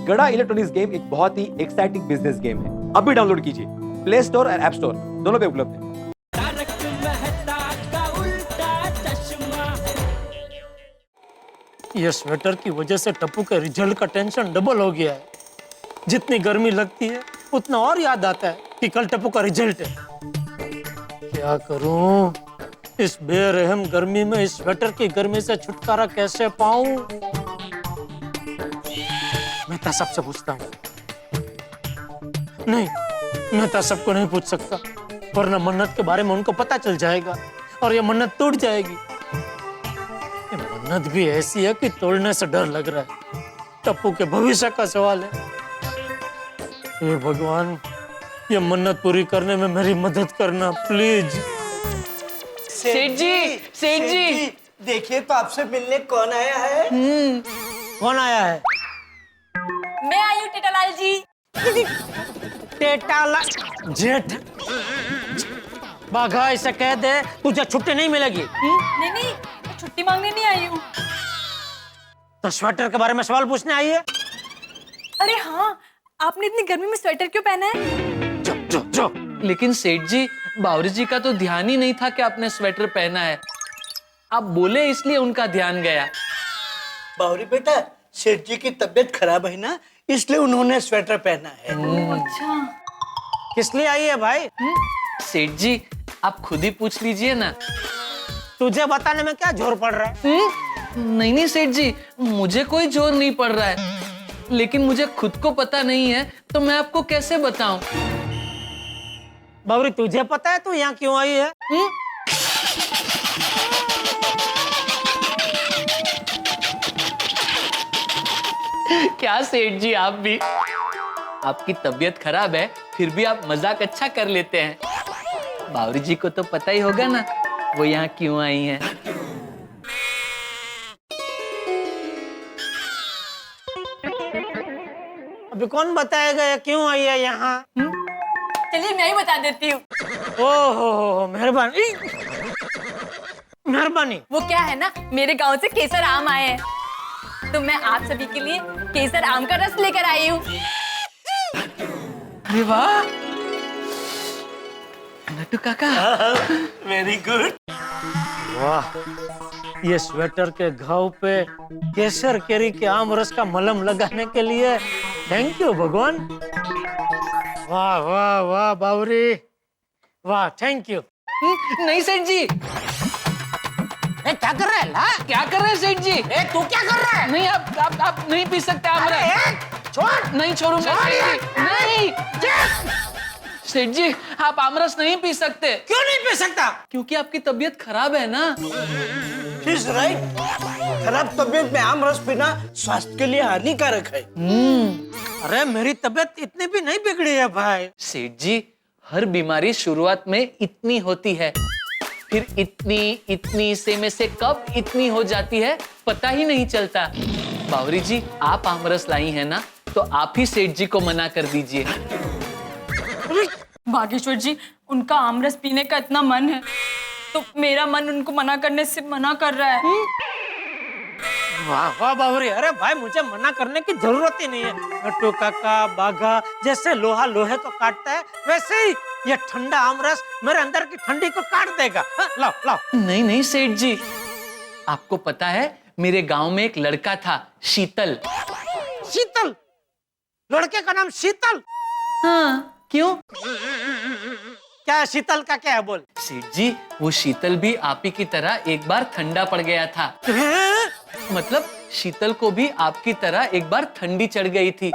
गड़ा electronics game एक बहुत ही एक्साइटिंग बिजनेस गेम है। अभी डाउनलोड कीजिए, प्ले स्टोर और ऐप स्टोर दोनों पे उपलब्ध है। ये स्वेटर की वजह से टप्पू के रिजल्ट का टेंशन डबल हो गया है। जितनी गर्मी लगती है उतना और याद आता है कि कल टप्पू का रिजल्ट है। क्या करूं? इस बेरहम गर्मी में इस स्वेटर की गर्मी से छुटकारा कैसे पाऊं? मैं तो सबसे पूछता हूँ। नहीं, मैं तो सबको नहीं पूछ सकता, वरना मन्नत के बारे में उनको पता चल जाएगा और ये मन्नत टूट जाएगी। ये मन्नत भी ऐसी है कि तोड़ने से डर लग रहा है। टप्पू के भविष्य का सवाल है। हे भगवान, ये मन्नत पूरी करने में मेरी मदद करना प्लीज। सेठ जी देखिए तो आपसे मिलने कौन आया है। कौन आया है? मैं आई हूँ टेटालाल जी। टेटाला जेठ बाघा, ऐसे कह दे तुझे छुट्टी नहीं मिलेगी। नहीं, मैं छुट्टी मांगने नहीं आई हूँ। तो स्वेटर के बारे में सवाल पूछने आई है? अरे हाँ, आपने इतनी गर्मी में स्वेटर क्यों पहना है? जो लेकिन सेठ जी, बावरी जी का तो ध्यान ही नहीं था कि आपने स्वेटर पहना है। आप बोले इसलिए उनका ध्यान गया। बावरी बेटा, सेठ जी की तबीयत खराब है ना, इसलिए उन्होंने स्वेटर पहना है। अच्छा, किस लिए आई है भाई? सेठ जी, आप खुद ही पूछ लीजिए ना। तुझे बताने में क्या जोर पड़ रहा है? नहीं सेठ जी, मुझे कोई जोर नहीं पड़ रहा है, लेकिन मुझे खुद को पता नहीं है तो मैं आपको कैसे बताऊं। बावरी, तुझे पता है तू यहाँ क्यों आई है? क्या सेठ जी, आप भी, आपकी तबीयत खराब है फिर भी आप मजाक अच्छा कर लेते हैं। बावरी जी को तो पता ही होगा ना वो यहाँ क्यों आई हैं। अभी कौन बताएगा ये क्यों आई है यहाँ? चलिए मैं ही बता देती हूँ। ओहो, मेहरबानी मेहरबानी। वो क्या है ना, मेरे गांव से केसर आम आए हैं, तो मैं आप सभी के लिए केसर आम का रस लेकर आई हूँ। अरे वाह नट्टू काका। Very good. वाह, ये स्वेटर के घाव पे केसर केरी के आम रस का मलहम लगाने के लिए थैंक यू भगवान। वाह वाह वाह बावरी, वाह थैंक यू। नहीं सेठ जी। क्या कर रहा है ला? क्या कर रहे हैं सेठ जी? तू क्या कर रहा है? नहीं, आप नहीं पी सकते आम रस। छोड़। नहीं छोड़ूंगा सेठ जी। नहीं सेठ जी, आप आमरस नहीं पी सकते। क्यों नहीं पी सकता? क्योंकि आपकी तबीयत खराब है ना। He's right। खराब तबीयत में आम रस पीना स्वास्थ्य के लिए हानिकारक है। अरे मेरी तबीयत इतनी भी नहीं बिगड़ी है भाई। सेठ जी, हर बीमारी शुरुआत में इतनी होती है, फिर इतनी से में से कब इतनी हो जाती है पता ही नहीं चलता। बावरी जी, आप आमरस लाई है ना, तो आप ही सेठ जी को मना कर दीजिए। बागेश्वर जी, उनका आमरस पीने का इतना मन है, तो मेरा मन उनको मना करने से मना कर रहा है। वाह वाह बावरी, अरे भाई मुझे मना करने की जरूरत ही नहीं है। नट्टू काका, बाघा, जैसे लोहा लोहे को काटता है वैसे ही ये ठंडा आमरस मेरे अंदर की ठंडी को काट देगा। लाओ लाओ। नहीं सेठ जी, आपको पता है मेरे गांव में एक लड़का था, शीतल। शीतल? लड़के का नाम शीतल? हाँ, क्यों? क्या शीतल का क्या है बोल? सेठ जी, वो शीतल भी आप ही की तरह एक बार ठंडा पड़ गया था। मतलब शीतल को भी आपकी तरह एक बार ठंडी चढ़ गई थी।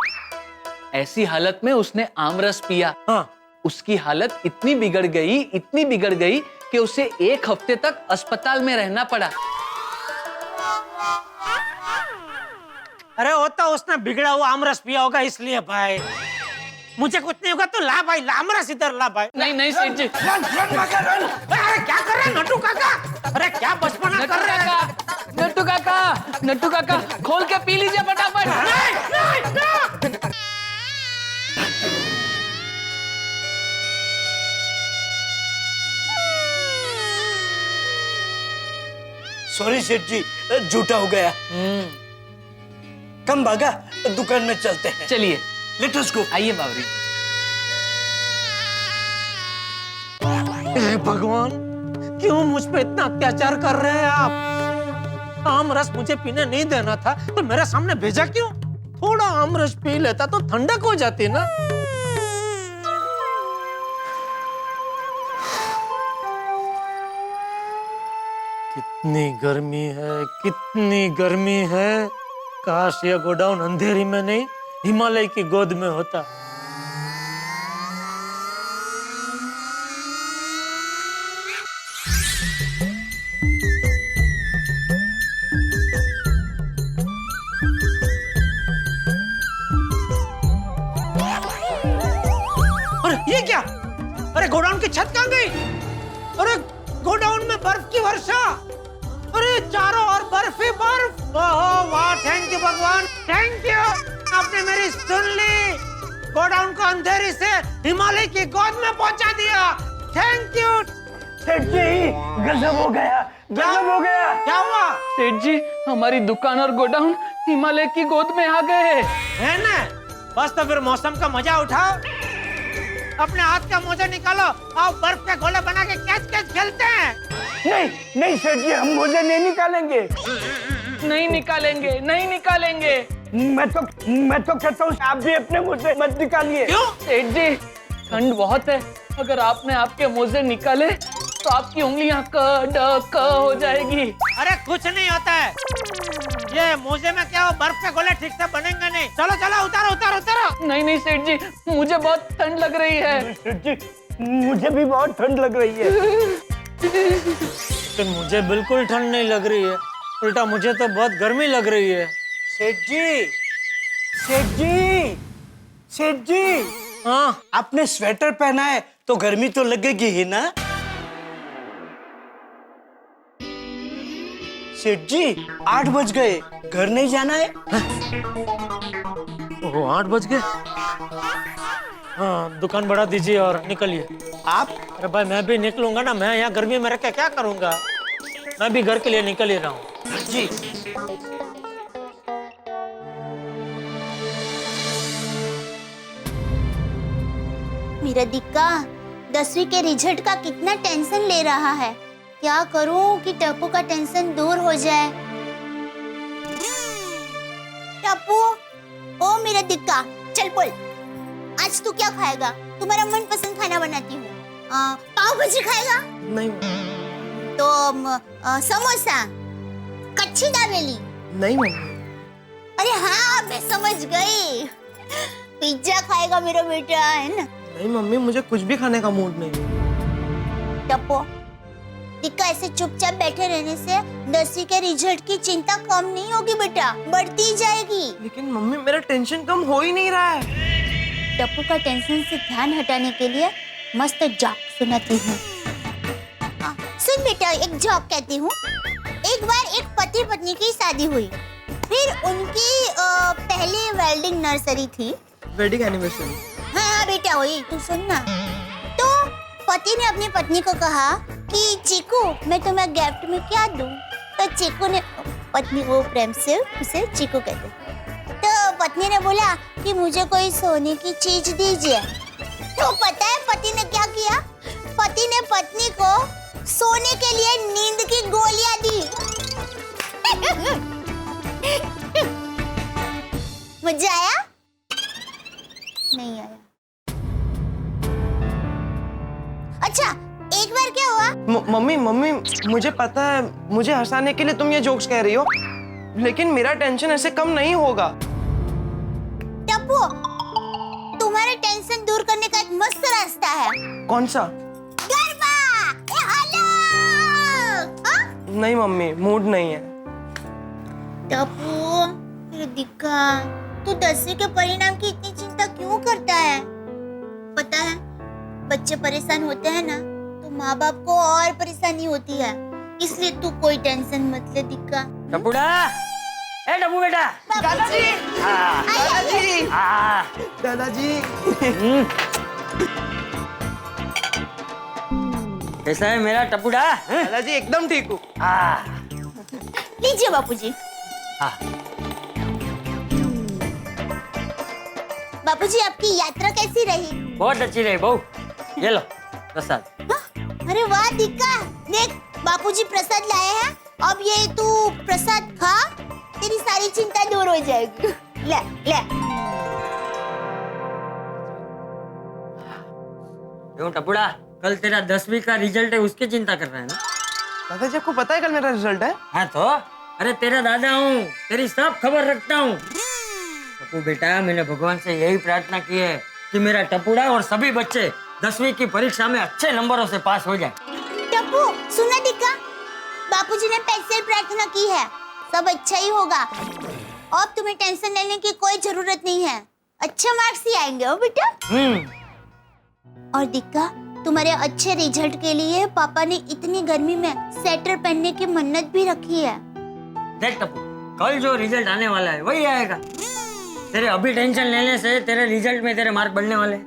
ऐसी हालत में उसने आमरस पिया। हाँ। उसकी हालत इतनी बिगड़ गई कि उसे 1 हफ्ते तक अस्पताल में रहना पड़ा। अरे वो तो उसने बिगड़ा हुआ आमरस पिया होगा इसलिए भाई। मुझे कुछ नहीं होगा तो ला भाई, ला आमरस इधर ला भाई। नहीं सेठ जी। अरे क्या कर रहे हैं नट्टू काका? अरे क्या बचपना कर रहे हैं? नट्टू काका खोल के पी लीजिए फटाफट। नहीं। सॉरी सेठ जी, झूठा हो गया। कम भागा, दुकान में चलते हैं। चलिए लेट अस गो। आइए बावरी। हे भगवान, क्यों मुझ पे इतना अत्याचार कर रहे हैं आप? आम रस मुझे पीने नहीं देना था तो मेरे सामने भेजा क्यों? थोड़ा आम रस पी लेता तो ठंडक हो जाती ना। कितनी गर्मी है, कितनी गर्मी है। काश ये गोडाउन अंधेरी में नहीं हिमालय की गोद में होता। अरे ये क्या? अरे गोडाउन की छत कहाँ गई? अरे गोडाउन में बर्फ की वर्षा। अरे चारों ओर बर्फ ही बर्फ। ओहो वाह, थैंक यू भगवान, थैंक यू। आपने मेरी सुन ली। गोडाउन को अंधेरी से हिमालय की गोद में पहुंचा दिया। Thank you. सेठ जी, गजब हो गया, गजब हो गया। क्या हुआ? सेठ जी, हमारी दुकान और गोडाउन हिमालय की गोद में आ गए है ना? बस तो फिर मौसम का मजा उठाओ। अपने हाथ का मोजा निकालो, आओ बर्फ के गोले बना के कैच कैच खेलते हैं। नहीं नहीं सेठ जी, हम मुझे नहीं निकालेंगे। नहीं निकालेंगे, नहीं निकालेंगे। मैं तो कहता हूँ आप भी अपने मुझे मत निकालिए। क्यों? सेठ जी, ठंड बहुत है। अगर आपने आपके मोजे निकाले तो आपकी उंगलियां क हो जाएगी। अरे कुछ नहीं होता है। ये मोजे में क्या हो, बर्फ के गोले ठीक से बनेंगे नहीं। चलो चलो उतारो उतारो उतारो। नहीं नहीं सेठ जी, मुझे बहुत ठंड लग रही है। सेठ जी, मुझे भी बहुत ठंड लग रही है। लेकिन मुझे बिल्कुल ठंड नहीं लग रही है, उल्टा मुझे तो बहुत गर्मी लग रही है। सेठ जी, सेठ जी, सेठ जी, हाँ, आपने स्वेटर पहना है तो गर्मी तो लगेगी ही ना। सेठ जी, 8 बज गए, घर नहीं जाना है? ओहो 8 बज गए। हाँ, दुकान बढ़ा दीजिए और निकलिए। आप? अरे भाई मैं भी निकलूंगा ना, मैं यहाँ गर्मी में रह के क्या करूंगा? मैं भी घर के लिए निकल ही रहा हूँ। जी। मेरा दिक्का 10वीं के रिजल्ट का कितना टेंशन ले रहा है। क्या करूं कि टप्पू का टेंशन दूर हो जाए। टप्पू, ओ मेरा दिक्का, चल बोल, आज तू क्या खाएगा? तुम्हारा मनपसंद खाना बनाती हूँ। पाव भाजी खाएगा? नहीं तो समोसा, कच्ची दाबेली? नहीं मम्मी। अरे हाँ, मैं समझ गई। पिज्जा खाएगा मेरा बेटा, है ना? नहीं मम्मी, मुझे कुछ भी खाने का मूड नहीं। टप्पू, दिक्का ऐसे चुपचाप बैठे रहने से 10वीं के रिजल्ट की चिंता कम नहीं होगी बेटा, बढ़ती जाएगी। लेकिन मम्मी मेरा टेंशन कम हो ही नहीं रहा है। टप्पू का टेंशन से ध्यान हटाने के लिए मस्त जोक सुनाती हूँ। सुन बेटा, एक जोक कहती हूँ। एक बार एक पति पत्नी की शादी हुई, फिर उनकी पहली वेडिंग नर्सरी थी। Wedding anniversary? हाँ बेटा वही, तू सुन ना। तो पति ने अपनी पत्नी को कहा कि चीकू, मैं तुम्हें गिफ्ट में क्या दूं? तो चीकू ने, पत्नी वो प्रेम से उसे चीकू कहते, तो पत्नी ने बोला कि मुझे कोई सोने की चीज दीजिए। तो पता है पति ने क्या किया? पति ने पत्नी को सोने के लिए नींद की गोलियां दी। मजा आया? नहीं आया। अच्छा, एक बार क्या हुआ? मम्मी मुझे पता है, मुझे हंसाने के लिए तुम ये जोक्स कह रही हो, लेकिन मेरा टेंशन ऐसे कम नहीं होगा। टप्पू, तुम्हारे टेंशन दूर करने का एक मस्त रास्ता है। कौन सा? गरबा! ए हेलो! हाँ? नहीं मम्मी, मूड नहीं है। टप्पू, मेरे दिक्का, तू 10वीं के परिणाम की इतनी चिंता क्यों करता है? पता है, बच्चे परेशान होते हैं ना तो माँ बाप को और परेशानी होती है, इसलिए तू कोई टेंशन मत ले दिक्का। टप्पूड़ा, ए टप्पू बेटा। दादाजी! दादाजी! हाँ। दादाजी! कैसा है मेरा टप्पूड़ा? दादाजी एकदम ठीक हूँ। लीजिए बापूजी। हाँ। बापूजी आपकी यात्रा कैसी रही? बहुत अच्छी रही बहू। ये लो प्रसाद। हाँ? अरे वाह दीका, देख बापूजी प्रसाद लाए हैं। अब ये तू प्रसाद खा, तेरी सारी चिंता दूर हो जाएगी। ले ले। क्यों टपुड़ा, कल तेरा 10वीं का रिजल्ट है, उसकी चिंता कर रहा है ना? दादाजी आपको पता है कल मेरा रिजल्ट है? हाँ तो अरे तेरा दादा हूँ, तेरी सब खबर रखता हूँ। टप्पू बेटा, मैंने भगवान से यही प्रार्थना की है कि मेरा टपुड़ा और सभी बच्चे 10वीं की परीक्षा में अच्छे नंबरों से पास हो जाए। टप्पू सुना दीका, बापूजी ने पैसे से प्रार्थना की है, सब अच्छा ही होगा। अब तुम्हें टेंशन लेने की कोई जरूरत नहीं है, अच्छे मार्क्स ही आएंगे हो बेटा। और दीका, तुम्हारे अच्छे रिजल्ट के लिए पापा ने इतनी गर्मी में स्वेटर पहनने की मन्नत भी रखी है। देख टप्पू, कल जो रिजल्ट आने वाला है वही आएगा। तेरे अभी टेंशन लेने से तेरे रिजल्ट में तेरे मार्क बढ़ने वाले हैं।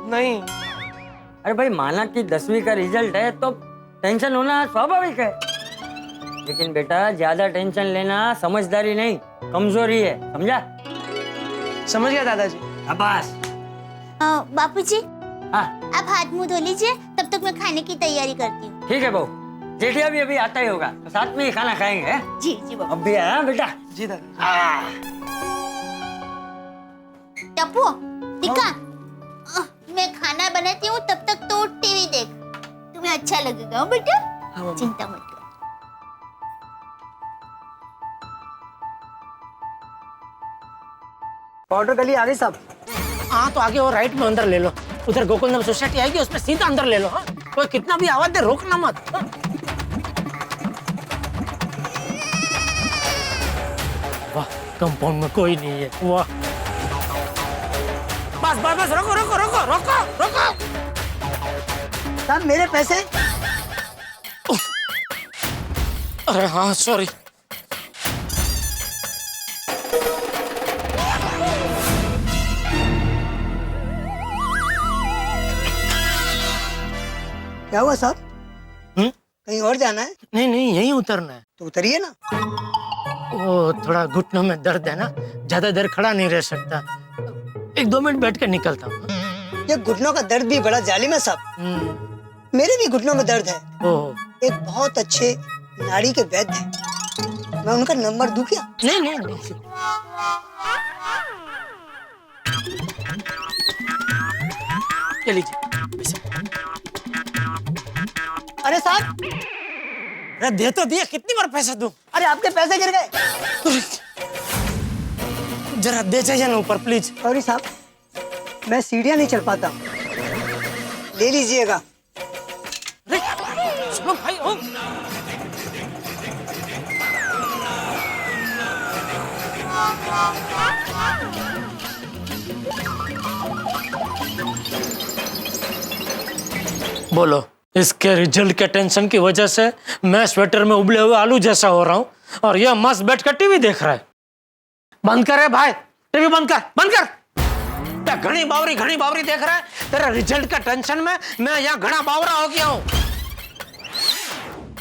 नहीं। अरे भाई, माना कि 10वीं का रिजल्ट है तो टेंशन होना स्वाभाविक है, लेकिन बेटा ज्यादा टेंशन लेना समझदारी नहीं, कमजोरी है, समझा? समझ गया दादाजी। शाबाश। बापूजी हाँ आप हाथ मुंह धो लीजिए, तब तक मैं खाने की तैयारी करती हूँ। ठीक है बहू, जेठिया भी अभी आता ही होगा तो साथ में ही खाना खाएंगे। हैं? जी जी बाबू। अब भी आया बेटा। जी दादाजी। टप्पू दीका, मैं खाना बनाती हूँ, तब तक तो टीवी देख, तुम्हें अच्छा लगेगा हो बेटा। चिंता मत कर। पाउडर गली आ गई साहब। हाँ तो आगे और राइट में अंदर ले लो, उधर गोकुलधाम सोसाइटी आएगी, उसमें सीधा अंदर ले लो। हाँ कोई कितना भी आवाज दे रोकना मत। हाँ? वाह, कंपाउंड में कोई नहीं है। वाह, बस बस बस, रोको रोको रोको रोको रोको। साहब मेरे पैसे। अरे हाँ सॉरी। क्या हुआ साहब? कहीं और जाना है? नहीं नहीं, यहीं उतरना है। तो उतरिए ना। वो थोड़ा घुटनों में दर्द है ना, ज्यादा देर खड़ा नहीं रह सकता, 1-2 मिनट बैठ कर निकलता हूँ। ये घुटनों का दर्द भी बड़ा जालिम है साहब। मेरे भी घुटनों में दर्द है। ओह एक बहुत अच्छे नाड़ी के वैद्य हैं, मैं उनका नंबर दूं क्या? नहीं नहीं नहीं। चलिए। अरे साहब, अरे दे तो दिया, कितनी बार पैसे दूं? अरे आपके पैसे गिर गए। जरा दे जाइए ना ऊपर प्लीज। सॉरी साहब, मैं सीढ़ियाँ नहीं चढ़ पाता, ले लीजिएगा। अरे सुनो भाई, ओ बोलो, इसके रिजल्ट के टेंशन की वजह से मैं स्वेटर में उबले हुए आलू जैसा हो रहा हूँ और यह मस्त बैठ कर टीवी देख रहा है। बंद कर भाई, टीवी बंद कर, बंद कर। घनी बावरी देख रहा है। तेरे रिजल्ट का टेंशन में मैं यहाँ घना बावरा हो गया हूँ।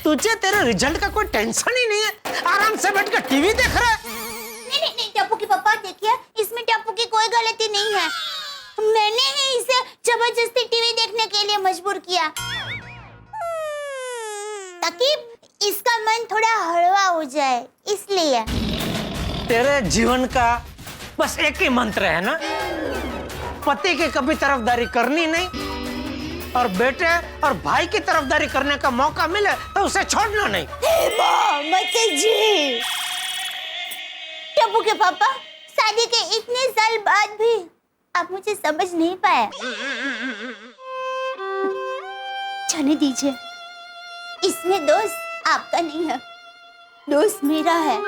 तुझे तेरे रिजल्ट का कोई टेंशन ही नहीं है, आराम से बैठ कर टीवी देख रहा है। नहीं टप्पू की पापा, देखिए इसमें टप्पू की कोई गलती नहीं है, मैंने ही इसे जबरदस्ती टीवी देखने के लिए मजबूर किया ताकि इसका मन थोड़ा हलवा हो जाए, इसलिए। तेरे जीवन का बस एक ही मंत्र है ना, पति की कभी तरफदारी करनी नहीं, और बेटे और भाई की तरफदारी करने का मौका मिले तो उसे छोड़ना नहीं। मत जी। टप्पू के पापा, शादी के इतने साल बाद भी आप मुझे समझ नहीं पाए। जाने दीजिए, इसमें दोष आपका नहीं है, दोष मेरा है।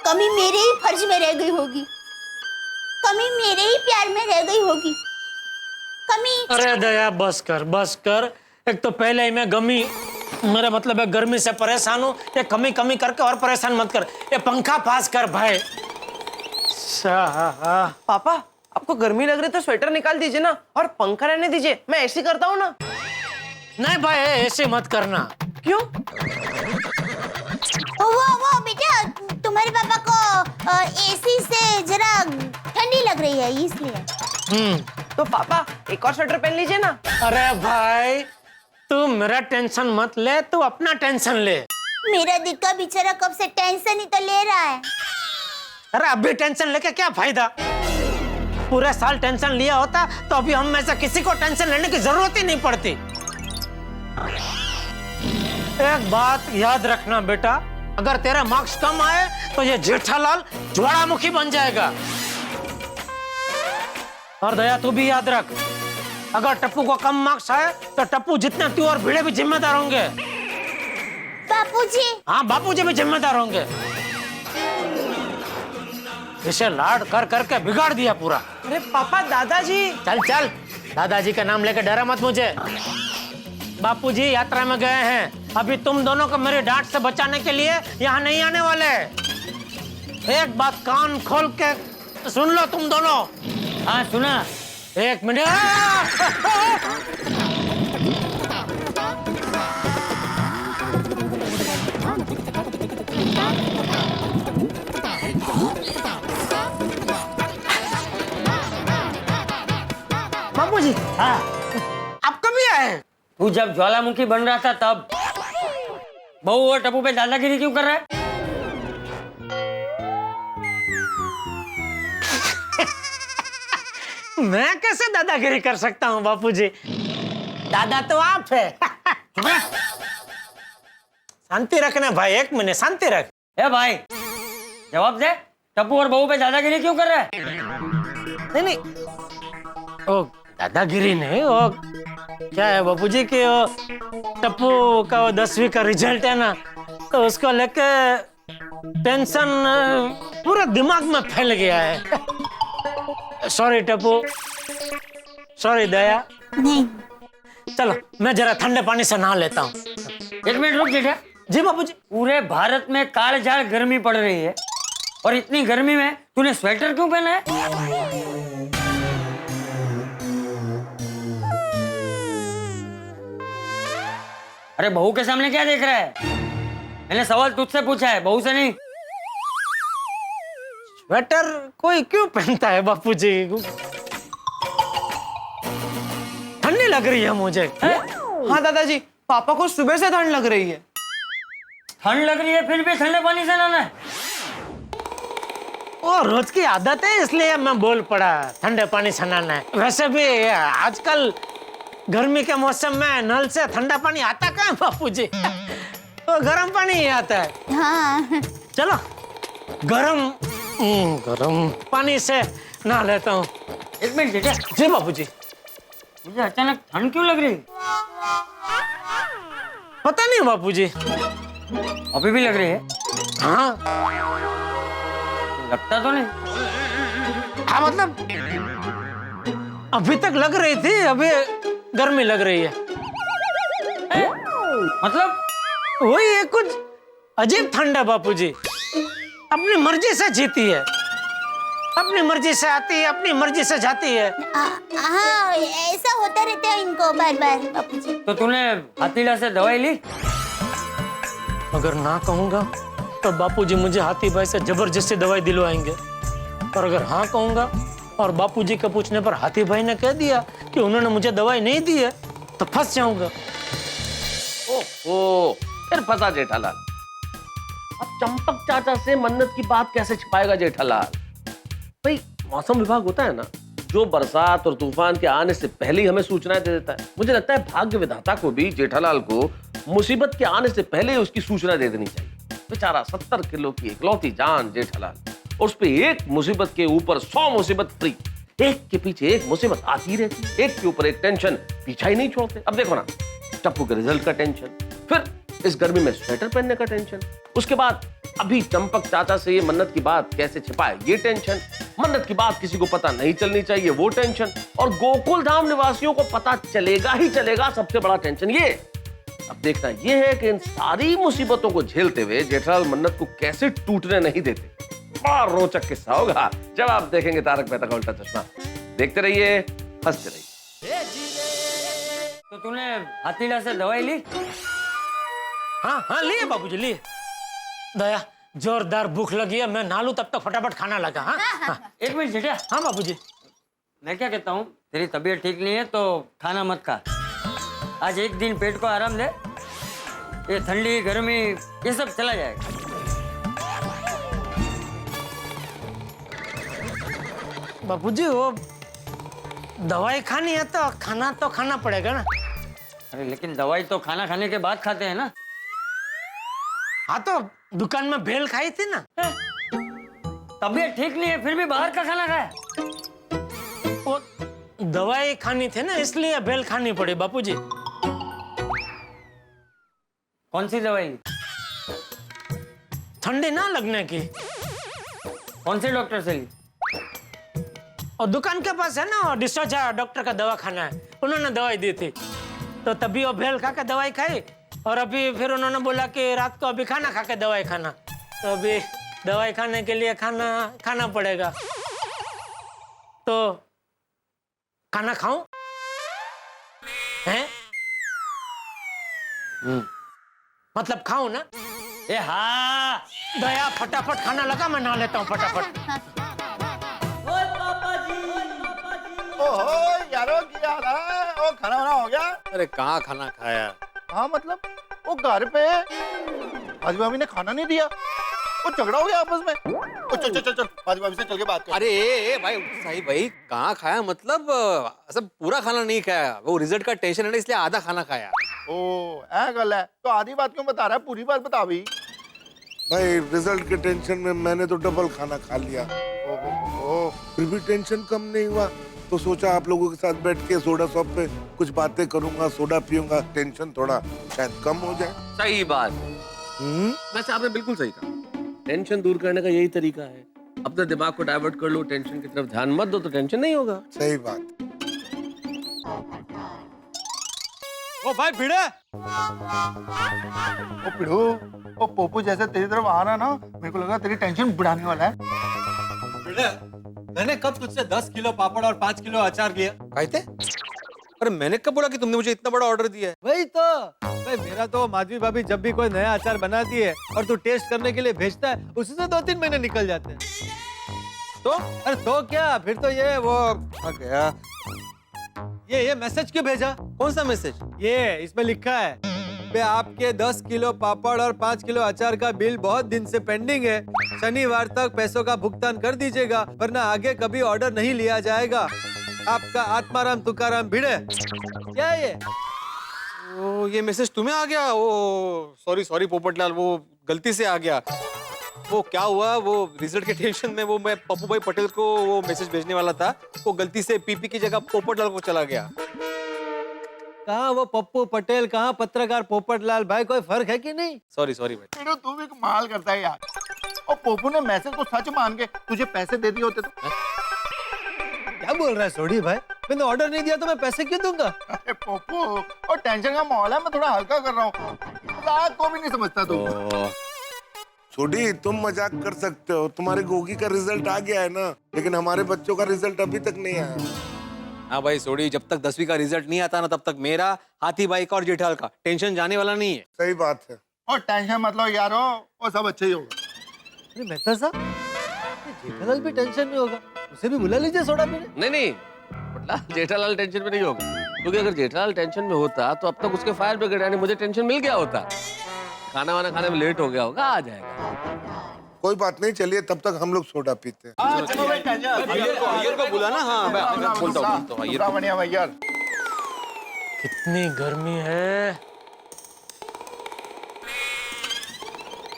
कमी मेरे ही फर्ज में रह गई होगी, कमी मेरे ही प्यार में रह गई होगी, कमी। अरे दया बस कर। एक तो पहले ही मैं गमी, मेरा मतलब है गर्मी से परेशान हूँ, ये कमी करके और परेशान मत कर। ये पंखा पास कर भाई। पापा, आपको गर्मी लग रही तो स्वेटर निकाल दीजिए ना, और पंखा रहने दीजिए, मैं ऐसे करता हूँ ना। नहीं भाई, ऐसे मत करना। क्यों? वो बेटा, तुम्हारे पापा को एसी से जरा ठंडी लग रही है इसलिए। तो पापा एक और स्वेटर पहन लीजिए ना। अरे भाई तू मेरा टेंशन मत ले, तू अपना टेंशन ले। मेरा दिक्का बेचारा कब से टेंशन ही तो ले रहा है। अरे अभी टेंशन लेके क्या फायदा? पूरे साल टेंशन लिया होता तो अभी हम में से किसी को टेंशन लेने की जरूरत ही नहीं पड़ती। एक बात याद रखना बेटा, अगर तेरे मार्क्स कम आए तो ये जेठालाल ज्वालामुखी बन जाएगा। और दया तू भी याद रख, अगर टप्पू को कम मार्क्स आए तो टप्पू जितने तू और भिड़े भी जिम्मेदार होंगे। बापूजी। हाँ बापूजी भी जिम्मेदार होंगे। इसे लाड कर करके बिगाड़ दिया पूरा। अरे पापा दादाजी। चल चल, दादाजी का नाम लेकर डरा मत मुझे। बापूजी यात्रा में गए हैं, अभी तुम दोनों को मेरी डांट से बचाने के लिए यहाँ नहीं आने वाले। एक बात कान खोल के सुन लो तुम दोनों। हाँ सुना। एक मिनट। बापूजी हाँ आप कभी आए? तू जब ज्वालामुखी बन रहा था तब। बहू और टप्पू पे दादागिरी क्यों कर रहा है? मैं कैसे दादागिरी कर सकता हूँ बापूजी? दादा तो आप है। शांति रखना भाई, एक मिनट शांति रख। ए भाई जवाब दे, टप्पू और बहू पे दादागिरी क्यों कर रहा है? नहीं नहीं, ओ दादागिरी नहीं, वो क्या है बापूजी कि वो टप्पू का वो 10वीं का रिजल्ट है ना, तो उसको लेके टेंशन पूरे दिमाग में फैल गया है। सॉरी टप्पू, सॉरी दया। नहीं। चलो मैं जरा ठंडे पानी से नहा लेता हूँ। एक मिनट रुक जेठा। जी बापूजी। पूरे भारत में काल झाड़ गर्मी पड़ रही है और इतनी गर्मी में तूने स्वेटर क्यों पहना है? अरे बहू के सामने क्या देख रहा है? मैंने सवाल तुझसे पूछा है, बहू से नहीं। स्वेटर कोई क्यों पहनता है बापूजी? ठंडी लग रही है मुझे। हाँ दादाजी, पापा को सुबह से ठंड लग रही है। ठंड लग रही है फिर भी ठंडे पानी से नहाना है? वो रोज की आदत है इसलिए मैं बोल पड़ा ठंडे पानी से नहाना है। वैसे भी आजकल गर्मी के मौसम में नल से ठंडा पानी आता कहाँ बापूजी? तो गर्म पानी ही आता है। हाँ। चलो गरम पानी से नहा लेता हूँ। एक मिनट जेठा, जी बापूजी। मुझे अचानक ठंड क्यों लग रही? पता नहीं बापूजी। अभी भी लग रही है? हाँ लगता तो नहीं। हाँ मतलब अभी तक लग रही थी, अभी गर्मी लग रही है। मतलब वही है, कुछ अजीब ठंड है बापूजी। अपनी मर्जी से जीती है, अपनी मर्जी से आती है, अपनी मर्जी से जाती है। हाँ ऐसा होता रहता है इनको बार बार बापूजी। तो तूने हाथीला से दवाई ली? अगर ना कहूंगा तो बापूजी मुझे हाथी भाई से जबरदस्ती दवाई दिलवाएंगे, और अगर हाँ कहूंगा और बापूजी के पूछने पर हाथी भाई ने कह दिया कि उन्होंने मुझे दवाई नहीं दी है तो फंस जाऊंगा। ओहो, फिर फंसा जेठालाल। अब चंपक चाचा से मन्नत की बात कैसे छिपाएगा जेठालाल? भाई मौसम विभाग होता है ना, जो बरसात और तूफान के आने से पहले ही हमें सूचनाएं दे देता है। मुझे लगता है भाग्य विधाता को भी जेठालाल को मुसीबत के आने से पहले ही उसकी सूचना दे देनी चाहिए। बेचारा 70 किलो की इकलौती जान जेठालाल, और उस पे एक मुसीबत के ऊपर 100 मुसीबत फ्री। एक के पीछे एक मुसीबत आती रहती, एक के ऊपर एक टेंशन पीछा ही नहीं छोड़ते। अब देखो ना, टप्पू के रिजल्ट का टेंशन, फिर इस गर्मी में स्वेटर पहनने का टेंशन, उसके बाद अभी चंपक चाचा से ये मन्नत की बात कैसे छिपाए ये टेंशन, मन्नत की बात किसी को पता नहीं चलनी चाहिए वो टेंशन, और गोकुल धाम निवासियों को पता चलेगा ही चलेगा सबसे बड़ा टेंशन ये। अब देखना ये है कि इन सारी मुसीबतों को झेलते हुए जेठालाल मन्नत को कैसे टूटने नहीं देते। बड़ा रोचक किस्सा होगा जब आप देखेंगे तारक मेहता का उल्टा चश्मा। देखते रहिए, हंसते रहिए। तो तूने हाथीला से दवाई ली? हाँ हाँ लिए बाबूजी लिए। दया जोरदार भूख लगी है, मैं नहा तब तक फटाफट खाना लगा। हाँ एक मिनट जेठा, हाँ बाबूजी। मैं क्या कहता हूँ, तेरी तबीयत ठीक नहीं है तो खाना मत खा। आज एक दिन पेट को आराम दे, ये ठंडी गर्मी ये सब चला जाएगा। बाबूजी वो दवाई खानी है तो खाना पड़ेगा ना। अरे लेकिन दवाई तो खाना खाने के बाद खाते हैं ना। हाँ तो दुकान में भेल खाई थी ना। तबीयत ठीक नहीं है फिर भी बाहर का खाना खाए। वो दवाई खानी थी ना, इसलिए भेल खानी पड़ी बापूजी। कौन सी दवाई? ठंडी ना लगने की। कौन से डॉक्टर से ली? और दुकान के पास है ना डिस्चार्ज डॉक्टर का दवा खाना है, उन्होंने दवाई दी थी तो तभी वो भेल खा के दवाई खाई। और अभी फिर उन्होंने बोला कि रात को अभी खाना खा के दवाई खाना, तो अभी दवाई खाने के लिए खाना पड़ेगा। तो खाना खाऊं? हैं? मतलब खाऊं ना? ए हाँ, दया फटाफट खाना लगा, मैं नहा लेता हूँ फटाफट। ओहो यारो क्या हाल है? ओ खाना वाना हो गया? अरे कहाँ खाना खाया? हाँ मतलब वो घर पे हाजी भाभी ने खाना नहीं दिया, वो झगड़ा हो गया आपस में। ओ चल चल चल चल हाजी भाभी से चल के बात कर। अरे भाई साहिब भाई, कहाँ खाया मतलब सब पूरा खाना नहीं खाया, वो रिजल्ट का टेंशन है ना, इसलिए आधा खाना खाया। ओ ऐ गल है तो आधी बात क्यों बता रहा है, पूरी बात बता भी। भाई रिजल्ट के टेंशन में मैंने तो डबल खाना खा लिया। ओ फिर भी टेंशन कम नहीं हुआ, तो सोचा आप लोगों के साथ बैठ के सोडा शॉप पे कुछ बातें करूंगा, सोडा पीऊंगा, टेंशन थोड़ा शायद कम हो जाए। सही बात। वैसे आपने बिल्कुल सही कहा, टेंशन दूर करने का यही तरीका है, अपने दिमाग को डाइवर्ट कर लो, टेंशन की तरफ ध्यान मत दो तो टेंशन नहीं होगा। सही बात। ओ भाई भिड़े, ओ पिड़ू, ओ पोपू जैसे तेरी तरफ आ रहा ना, मेरे को लगा तेरी टेंशन बढ़ाने वाला है। मैंने कब तुझसे 10 किलो पापड़ और 5 किलो अचार लिया? खाए थे? अरे मैंने कब बोला कि तुमने मुझे इतना बड़ा ऑर्डर दिया है? वही तो भाई, मेरा तो माधवी भाभी जब भी कोई नया अचार बनाती है और तू टेस्ट करने के लिए भेजता है, उसी से 2-3 महीने निकल जाते हैं। तो अरे तो क्या, फिर तो ये वो आ गया, ये मैसेज क्यों भेजा? कौन सा मैसेज? ये इसमें लिखा है बे आपके 10 किलो पापड़ और 5 किलो अचार का बिल बहुत दिन से पेंडिंग है, शनिवार तक पैसों का भुगतान कर दीजिएगा वरना आगे कभी ऑर्डर नहीं लिया जाएगा। आपका आत्माराम तुकाराम भिड़े। क्या है ये? ओ ये मैसेज तुम्हें आ गया? ओ सॉरी पोपटलाल, वो गलती से आ गया। वो क्या हुआ, वो रिजल्ट के टेंशन में वो मैं पप्पू भाई पटेल को वो मैसेज भेजने वाला था, वो गलती से पीपी की जगह पोपटलाल को चला गया। कहाँ वो पप्पू पटेल, कहाँ पत्रकार पोपटलाल, भाई कोई फर्क है कि नहीं? सॉरी भाई। पिड़ू तू भी कमाल करता है यार। और पोपू ने मैसेज को सच मान के तुझे पैसे दे दिए होते तो। क्या बोल रहा है सोडी भाई, मैंने ऑर्डर नहीं दिया तो मैं पैसे क्यों दूंगा? अरे पोपू, और टेंशन का माहौल है, मैं थोड़ा हल्का कर रहा हूँ, रात को भी नहीं समझता तू। छोटी तुम मजाक कर सकते हो, तुम्हारे गोगी का रिजल्ट आ गया है ना, लेकिन हमारे बच्चों का रिजल्ट अभी तक नहीं आया। हाँ भाई सोडी, जब तक 10वीं का रिजल्ट नहीं आता ना, तब तक मेरा, हाथी भाई का और जेठाल का टेंशन जाने वाला नहीं है। सही बात है। और टेंशन मतलब यारो, वो सब अच्छा ही होगा। अरे मेहता साहब, जेठालाल भी टेंशन में होगा, उसे भी बुला लीजिए सोडा पीने। नहीं पोपटलाल, जेठालाल टेंशन में नहीं होगा, क्योंकि अगर जेठालाल टेंशन में होता तो अब तक उसके फायर ब्रिगेड यानी मुझे टेंशन मिल गया होता। खाना वाना खाने में लेट हो गया होगा, आ जाएगा। कोई बात नहीं, चलिए तब तक हम लोग सोडा पीते हैं। चलो भाई अय्यर को बुला ना। हाँ मैं बोलता हूँ बढ़िया भाई यार। कितनी गर्मी है।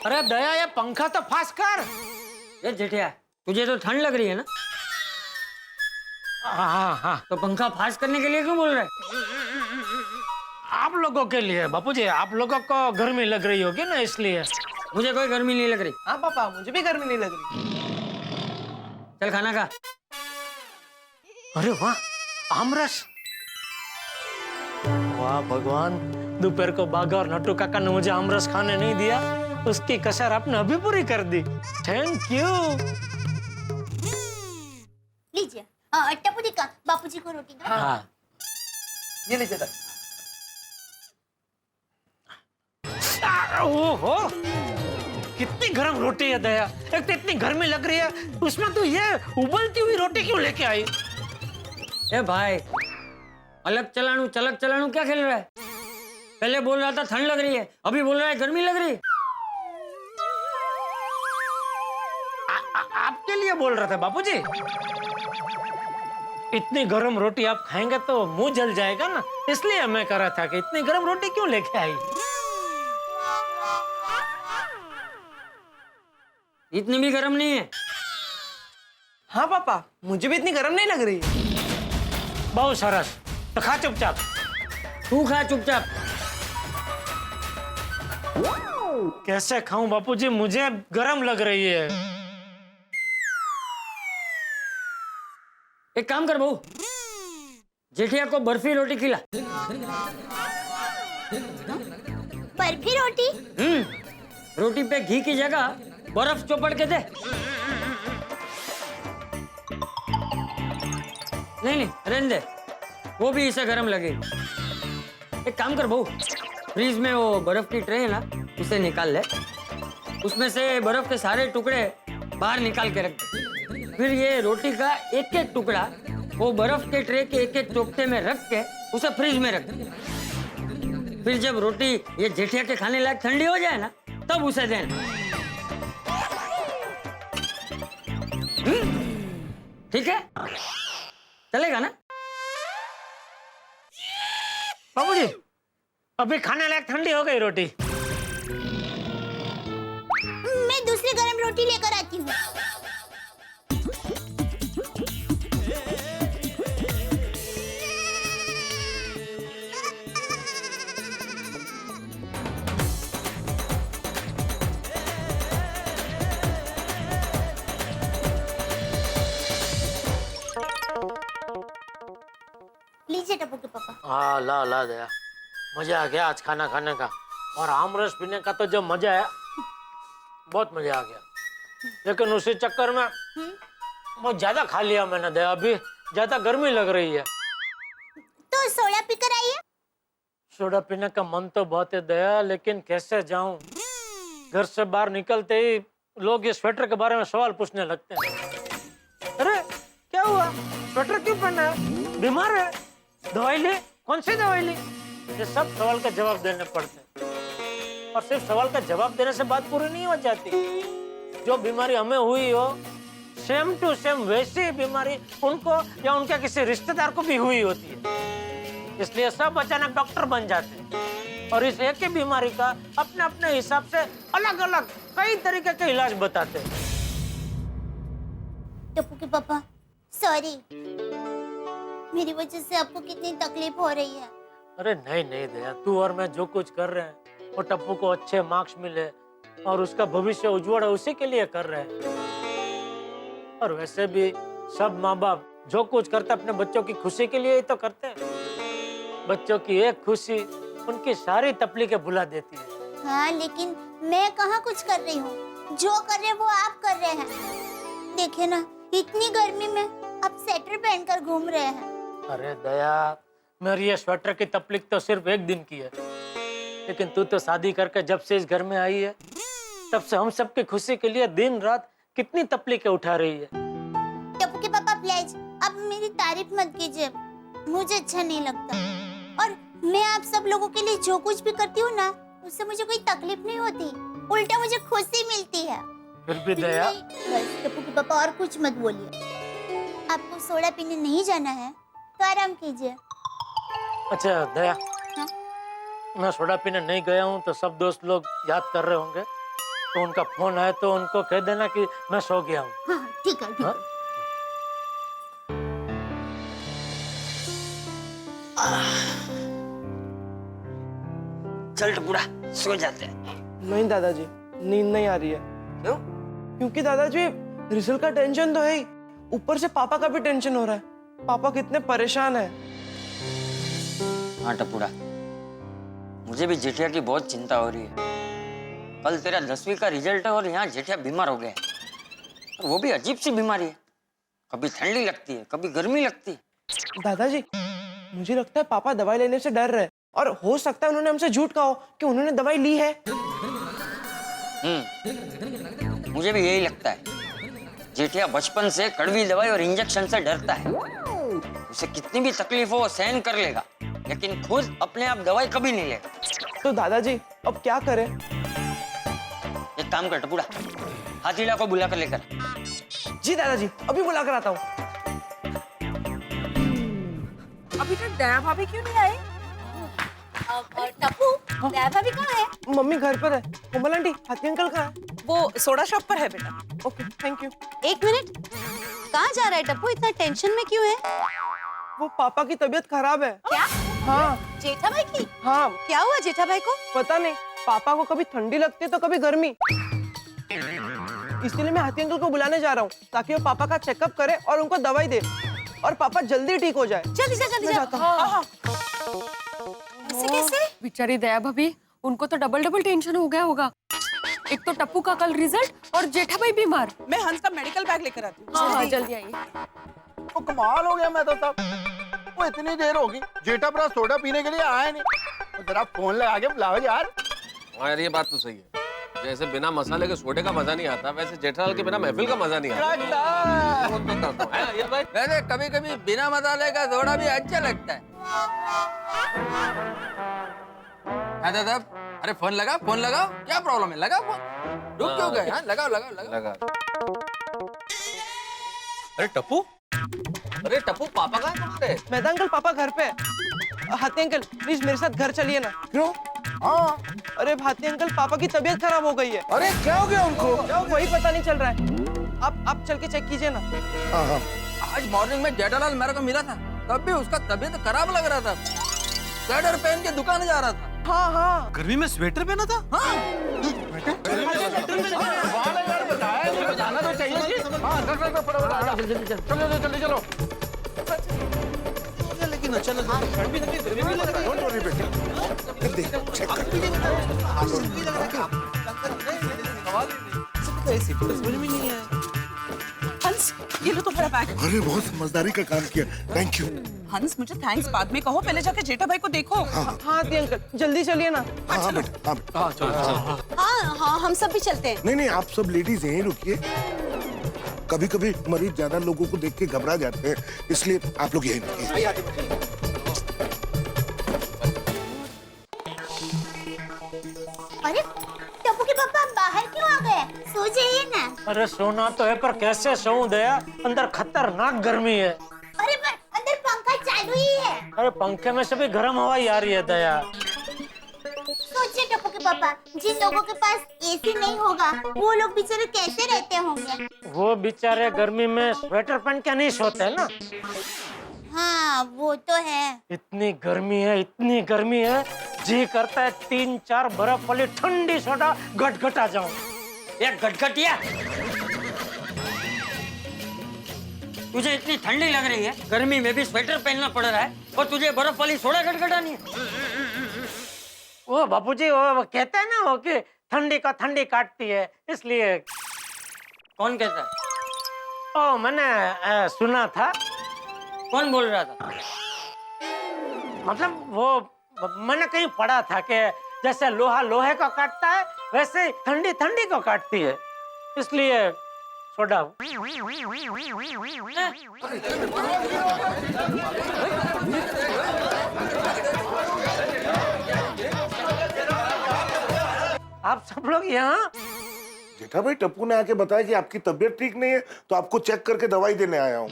अरे दया, ये पंखा तो फास्ट कर। ये जेठिया, तुझे तो ठंड लग रही है ना? हाँ तो पंखा फास्ट करने के लिए क्यों बोल रहा है? आप लोगों के लिए बापूजी, आप लोगों को गर्मी लग रही होगी ना, इसलिए। मुझे कोई गर्मी नहीं लग रही। हाँ पापा, मुझे भी गर्मी नहीं लग रही। चल खाना खा। अरे वाह, आमरस। वाह भगवान, दोपहर को बागा और नट्टू काका ने मुझे आमरस खाने नहीं दिया, उसकी कसर आपने अभी पूरी कर दी। Thank you. लीजिए टप्पू का बापूजी को रोटी दो। हाँ ये लीजिए दादा। ओहो, कितनी गर्म रोटी है दया, एक तो इतनी गर्मी लग रही है, उसमें तू ये उबलती हुई रोटी क्यों लेके आई? ए भाई, अलग चलानू चलक चलानू क्या खेल रहा है? पहले बोल रहा था ठंड लग रही है, अभी बोल रहा है गर्मी लग रही है। आपके लिए बोल रहा था बापूजी। इतनी गर्म रोटी आप खाएंगे तो मुंह जल जाएगा ना, इसलिए मैं कह रहा था कि इतनी गर्म रोटी क्यों लेके आई। इतनी भी गर्म नहीं है। हाँ पापा, मुझे भी इतनी गर्म नहीं लग रही। बहुत सरस, तो खा चुपचाप। तू खा चुपचाप। कैसे खाऊं बापूजी, मुझे गर्म लग रही है। एक काम कर बहू, जेठिया को बर्फी रोटी खिला। बर्फी रोटी? रोटी पे घी की जगह बर्फ चौपड़ के दे। नहीं रहने दे, वो भी इसे गर्म लगेगी। एक काम कर बहू, फ्रीज में वो बर्फ की ट्रे है ना, उसे निकाल ले। उसमें से बर्फ के सारे टुकड़े बाहर निकाल के रख दे। फिर ये रोटी का एक एक टुकड़ा वो बर्फ के ट्रे के एक एक चोपटे में रख के उसे फ्रिज में रख दे। फिर जब रोटी ये जेठिया के खाने लायक ठंडी हो जाए ना, तब उसे देना। ठीक है, चलेगा ना? बाबूजी, अभी खाने लायक ठंडी हो गई रोटी। मैं दूसरी गरम रोटी लेकर आती हूँ। लीजिए टप्पू के पापा। हाँ ला दया, मजा आ गया आज खाना खाने का, और आमरस पीने का तो जो मजा है, बहुत मजा आ गया। लेकिन उसी चक्कर में बहुत ज्यादा खा लिया मैंने दया, अभी ज्यादा गर्मी लग रही है। तो सोडा पीकर आइए। सोडा पीने का मन तो बहुत है दया, लेकिन कैसे जाऊं? घर से बाहर निकलते ही लोग ये स्वेटर के बारे में सवाल पूछने लगते हैं। अरे क्या हुआ, स्वेटर क्यों पहना है, बीमार है, दवाई ले, कौन सी दवाई ली? ये सब सवाल का जवाब देने पड़ते हैं। और सिर्फ सवाल का जवाब देने से बात पूरी नहीं हो जाती। जो बीमारी हमें हुई हो, सेम टू सेम वैसी बीमारी उनको या उनके किसी रिश्तेदार को भी हुई होती है। इसलिए सब अचानक डॉक्टर बन जाते हैं और इस एक ही बीमारी का अपने अपने हिसाब से अलग अलग कई तरीके के इलाज बताते हैं। टप्पू के पापा, सॉरी, मेरी वजह से आपको कितनी तकलीफ हो रही है। अरे नहीं दया, तू और मैं जो कुछ कर रहे हैं वो टप्पू को अच्छे मार्क्स मिले और उसका भविष्य उज्जवल है, उसी के लिए कर रहे हैं। और वैसे भी सब माँ बाप जो कुछ करते अपने बच्चों की खुशी के लिए ही तो करते हैं। बच्चों की एक खुशी उनकी सारी तकलीफें भुला देती है। हाँ, लेकिन मैं कहाँ कुछ कर रही हूँ, जो कर रहे वो आप कर रहे हैं। देखिए ना, इतनी गर्मी में आप स्वेटर पहनकर घूम रहे हैं। अरे दया, मेरी ये स्वेटर की तकलीफ तो सिर्फ एक दिन की है, लेकिन तू तो शादी करके जब से इस घर में आई है, तब से हम सबकी खुशी के लिए दिन रात कितनी तकलीफें उठा रही है। टप्पू के पापा प्लीज, अब मेरी तारीफ मत कीजिए, मुझे अच्छा नहीं लगता। और मैं आप सब लोगों के लिए जो कुछ भी करती हूँ ना, उससे मुझे कोई तकलीफ नहीं होती, उल्टा मुझे खुशी मिलती है। फिर भी दया, बस टप्पू के पापा और कुछ मत बोलिए। आपको सोडा पीने नहीं जाना है तो आराम कीजिए। अच्छा दया, हाँ? मैं सोडा पीने नहीं गया हूँ तो सब दोस्त लोग याद कर रहे होंगे, तो उनका फोन आए तो उनको कह देना कि मैं सो गया हूँ। हाँ, ठीक है, ठीक है। चल टपुड़ा, सो जाते हैं। नहीं दादाजी, नींद नहीं आ रही है। क्यों? क्योंकि दादाजी रिजल्ट का टेंशन तो है ही, ऊपर से पापा का भी टेंशन हो रहा है। पापा कितने परेशान है। हाँ टपुड़ा, मुझे भी जेठिया की बहुत चिंता हो रही है। कल तेरा 10वीं का रिजल्ट है और यहाँ जेठिया बीमार हो गया, और वो भी अजीब सी बीमारी है। कभी ठंडी लगती है, कभी गर्मी लगती है। दादाजी, मुझे लगता है पापा दवाई लेने से डर रहे हैं, और हो सकता है उन्होंने हमसे झूठ कहा हो कि उन्होंने दवाई ली है। मुझे भी यही लगता है। जेठिया बचपन से कड़वी दवाई और इंजेक्शन से डरता है। उसे कितनी भी तकलीफ हो वो सहन कर लेगा, लेकिन खुद अपने आप दवाई कभी नहीं लेगा। तो दादाजी अब क्या करें? एक काम कर टपुड़ा, हाथीला को बुला कर लेकर। जी दादाजी, अभी बुला कर आता हूँ। अभी तक दया भाभी क्यों नहीं आई? टप्पू, दया भाभी कहाँ है? मम्मी घर पर है। कोमल आंटी, हाथी अंकल कहाँ है? वो सोडा शॉप पर है बेटा। Okay, thank you. एक मिनट, कहाँ जा रहा है टप्पू? इतना टेंशन में क्यों है? वो पापा की तबीयत खराब है। क्या? हाँ। जेठा भाई की? हाँ। क्या हुआ जेठा भाई को? पता नहीं, पापा को कभी ठंडी लगती है तो कभी गर्मी। इसलिए मैं हाथी अंकल को बुलाने जा रहा हूँ ताकि वो पापा का चेकअप करे और उनको दवाई दे और पापा जल्दी ठीक हो जाए। जल्दी जा, जल्दी जा। कैसे? बेचारी दया भाभी, उनको तो डबल टेंशन हो गया होगा। एक तो टप्पू का कल रिजल्ट और जेठा भाई बीमार। मैं हंस का मेडिकल बैग लेकर आती हूँ। हाँ, जल्दी आइए। वो कमाल हो गया मैं तो साहब। वो इतनी देर होगी, जेठा भरा सोडा पीने के लिए आया नहीं। तो जरा फोन लगा के बुलाओ यार। हाँ यार, ये बात तो सही है। जैसे बिना मसाले के सोडे का मजा नहीं आता, वैसे जेठालाल के बिना महफिल का मजा नहीं आता। वो तो करता हूँ, है ये भाई। वैसे कभी कभी बिना मसाले का सोडा भी अच्छा लगता है। दादा, अरे फोन लगाओ। क्या प्रॉब्लम है? लगाओ फोन। रुक क्यों गए? हाँ, लगाओ। लगा। अरे टप्पू पापा कहाँ है तुम्हारे? मेहता अंकल, पापा घर पे है। हाथी अंकल, प्लीज मेरे साथ घर चलिए ना। क्यों? हाँ। अरे हाथी अंकल, पापा की तबीयत खराब हो गई है। अरे क्या हो गया उनको? वही पता नहीं चल रहा है। आप चल के चेक कीजिए ना। हाँ हाँ। आज मॉर्निंग में जेठालाल मेरे को मिला था, तब भी उसका तबीयत खराब लग रहा था। स्वेटर पहन के दुकान जा रहा था। हाँ हाँ। गर्मी में स्वेटर पहना था? हाँ। बताना तो चाहिए। हाँ, चलो। लेकिन अचानक ठंड भी लगी, गर्मी भी लग रही है। डोंट वरी बेटा, देख चेक कर। समझ में नहीं आया। हंस, ये लो तुम्हारा बैग। अरे बहुत समझदारी का काम किया, थैंक यू। हंस, मुझे थैंक्स बाद में कहो, पहले जाके जेठा भाई को देखो। हाँ हाथी अंकल, जल्दी चलिए ना। हाँ बेटा, हाँ चलो। हाँ, हम सब भी चलते हैं। नहीं, आप सब लेडीज यहीं रुकिए। कभी कभी मरीज ज्यादा लोगों को देख के घबरा जाते हैं, इसलिए आप लोग यहीं रुकिए। अरे टप्पू के पापा बाहर क्यों आ गए? सो जाइए ना। अरे सोना तो है, पर कैसे सोऊं दया? अंदर खतरनाक गर्मी है। अरे पर अंदर पंखा चालू ही है। अरे पंखे में से भी गर्म हवा ही आ रही है दया। सोचिए टप्पू के पापा, जिन लोगों के पास एसी नहीं होगा वो लोग बेचारे कैसे रहते होंगे? वो बेचारे गर्मी में स्वेटर पहन के नहीं सोते ना। हाँ वो तो है। इतनी गर्मी है, जी करता है 3-4 बर्फ वाली ठंडी सोडा गटगटा जाऊं। एक गटगटिया, तुझे इतनी ठंडी लग रही है, गर्मी में भी स्वेटर पहनना पड़ रहा है, और तुझे बर्फ वाली सोडा गटगटानी है। वो बापूजी वो कहते हैं ना वो कि ठंडी का ठंडी काटती है, इसलिए। कौन कहता है? ओ मैंने सुना था। कौन बोल रहा था? मतलब वो मैंने कहीं पढ़ा था कि जैसे लोहा लोहे को काटता है वैसे ठंडी ठंडी को काटती है, इसलिए सोडा। आप सब लोग यहाँ? जेठा भाई, टप्पू ने आके बताया कि आपकी तबीयत ठीक नहीं है, तो आपको चेक करके दवाई देने आया हूँ।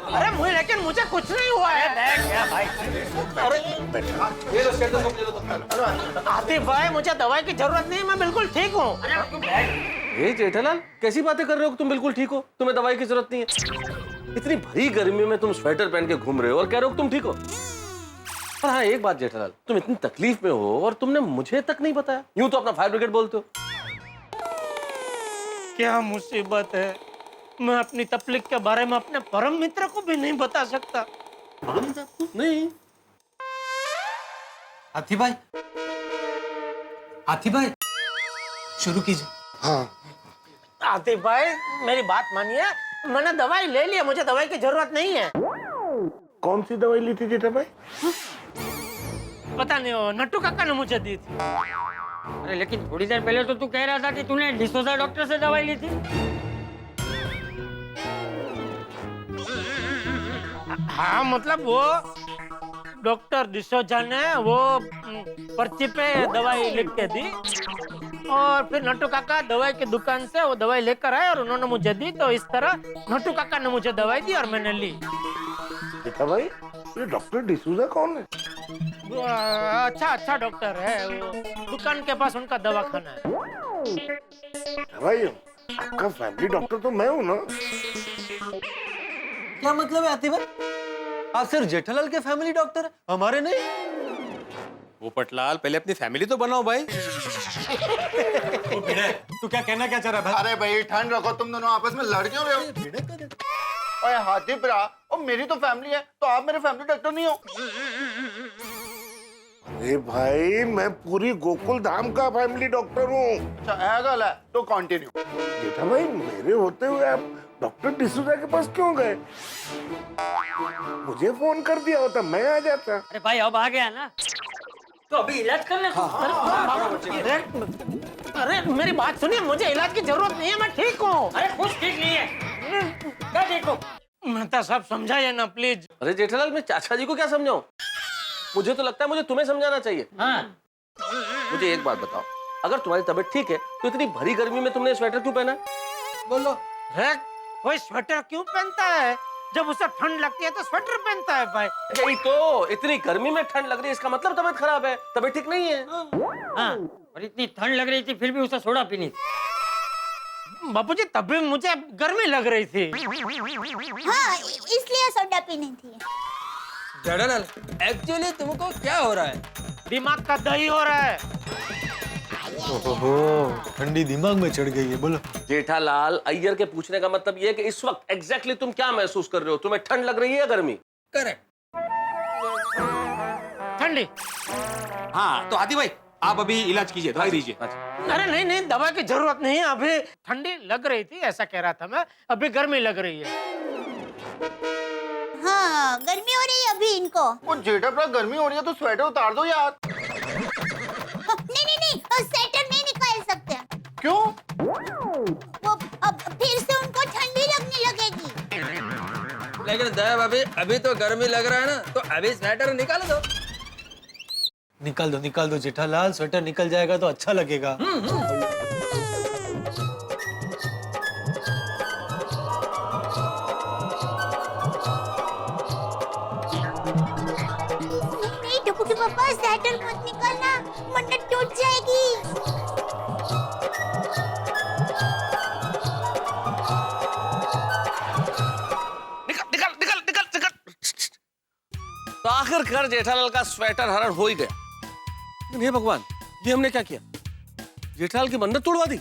अरे मुझे, लेकिन मुझे कुछ नहीं हुआ है। भाई, आतिफ भाई, मुझे दवाई की जरूरत नहीं है, मैं बिल्कुल ठीक हूँ। ये जेठालाल, कैसी बातें कर रहे हो? तुम बिल्कुल ठीक हो, तुम्हें दवाई की जरूरत नहीं है। इतनी भरी गर्मी में तुम स्वेटर पहन के घूम रहे हो और कह रहे हो तुम ठीक हो। पर हाँ, एक बात जेठालाल, तुम इतनी तकलीफ में हो और तुमने मुझे तक नहीं बताया। यूं तो अपना फायर ब्रिगेड बोलते हो। क्या मुसीबत है, मैं अपनी तकलीफ के बारे में अपने परम मित्र को भी नहीं बता सकता। नहीं। हाथी भाई शुरू कीजिए। हाँ आतिफ भाई, मेरी बात मानिए, मैंने दवाई ले ली है, मुझे दवाई की जरूरत नहीं है। कौन सी दवाई ली थी जेठा भाई? पता नहीं, वो नट्टू काका ने मुझे दी थी। अरे लेकिन थोड़ी देर पहले तो तू कह रहा था कि तूने डिसोजा डॉक्टर से दवाई ली थी। हाँ मतलब वो डॉक्टर डिसोजा ने वो पर्ची पे दवाई लिख के दी और फिर नट्टू काका दवाई की दुकान से वो दवाई लेकर आए और उन्होंने मुझे दी, तो इस तरह नट्टू काका ने मुझे दवाई दी और मैंने ली। जेठा भाई ये डॉक्टर डिसूजा कौन है? वो अच्छा डॉक्टर है, वो दुकान के पास उनका दवाखाना है। भाई आपका फैमिली डॉक्टर तो मैं हूँ ना। क्या मतलब है आतिफ भाई? आप सिर्फ जेठालाल के फैमिली डॉक्टर है, हमारे नहीं? वो पटलाल पहले अपनी फैमिली तो बनाओ भाई। तू क्या कहना क्या चाह रहा है भाई? अरे भाई ठंड रखो, तुम दोनों आपस में लड़ क्यों रहे हो? ओए हाथी प्रा, और मेरी तो फैमिली है, तो आप मेरे फैमिली डॉक्टर नहीं हो? अरे भाई मैं पूरी गोकुल धाम का फैमिली डॉक्टर हूँ। अच्छा ऐ गल है, तो कंटिन्यू। जेठा भाई मेरे होते हुए आप डॉक्टर डिसूजा के पास क्यों गए? मुझे फोन कर दिया होता, मैं आ जाता। अरे भाई अब आ गया ना, तो अभी इलाज कर ले। अरे मेरी बात सुनिए, मुझे इलाज की जरूरत नहीं है, मैं ठीक हूँ। अरे कुछ ठीक नहीं है, क्या देखो? मेहता साहब समझाइए ना प्लीज। अरे जेठालाल मैं चाचा जी को क्या समझाऊं? मुझे तो लगता है मुझे तुम्हें समझाना चाहिए। हाँ। मुझे एक बात बताओ, अगर तुम्हारी तबीयत ठीक है तो इतनी भरी गर्मी में तुमने स्वेटर क्यों पहना? बोलो। कोई स्वेटर क्यों पहनता है? जब उसे ठंड लगती है तो स्वेटर पहनता है भाई। यही तो, इतनी गर्मी में ठंड लग रही है, इसका मतलब तबीयत खराब है, तबीयत ठीक नहीं है। हाँ, और इतनी ठंड लग रही थी फिर भी उसे सोडा पीनी थी। बापूजी तभी मुझे गर्मी लग रही थी। हाँ इसलिए सोडा पीनी थी। जेठालाल एक्चुअली तुमको क्या हो रहा है? दिमाग का दही हो रहा है। ओहो ठंडी दिमाग में चढ़ गई है। बोलो जेठालाल, अय्यर के पूछने का मतलब ये है कि इस वक्त एग्जैक्टली तुम क्या महसूस कर रहे हो? तुम्हें ठंड लग रही है या गर्मी? करेक्ट। ठंडी। हाँ तो आदि भाई आप अभी इलाज कीजिए, दवाई दीजिए। अरे नहीं दवा की जरूरत नहीं है, अभी ठंडी लग रही थी ऐसा कह रहा था मैं, अभी गर्मी लग रही है। हाँ गर्मी हो रही है अभी इनको। वो जेठा प्रा गर्मी हो रही है तो स्वेटर उतार दो यार। नहीं स्वेटर नहीं निकाल सकते। क्यों? वो अब फिर से उनको ठंडी लगने लगेगी। लेकिन दया भाभी अभी तो गर्मी लग रहा है ना, तो अभी स्वेटर निकाल दो। निकाल दो जेठालाल, स्वेटर निकल जाएगा तो अच्छा लगेगा। नहीं टप्पू के पापा स्वेटर मत निकालना, मन्नत टूट जाएगी। निकल। तो आखिरकार जेठालाल का स्वेटर हरण हो ही गया। हे भगवान, ये हमने क्या किया? जेठालाल की मन्नत तोड़वा दी।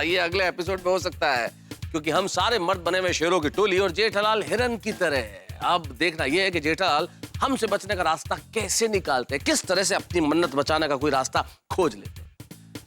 ये अगले एपिसोड में हो सकता है, क्योंकि हम सारे मर्द बने हुए शेरों की टोली और जेठालाल हिरन की तरह है। अब देखना यह है कि जेठालाल हमसे बचने का रास्ता कैसे निकालते हैं, किस तरह से अपनी मन्नत बचाने का कोई रास्ता खोज लेते हैं।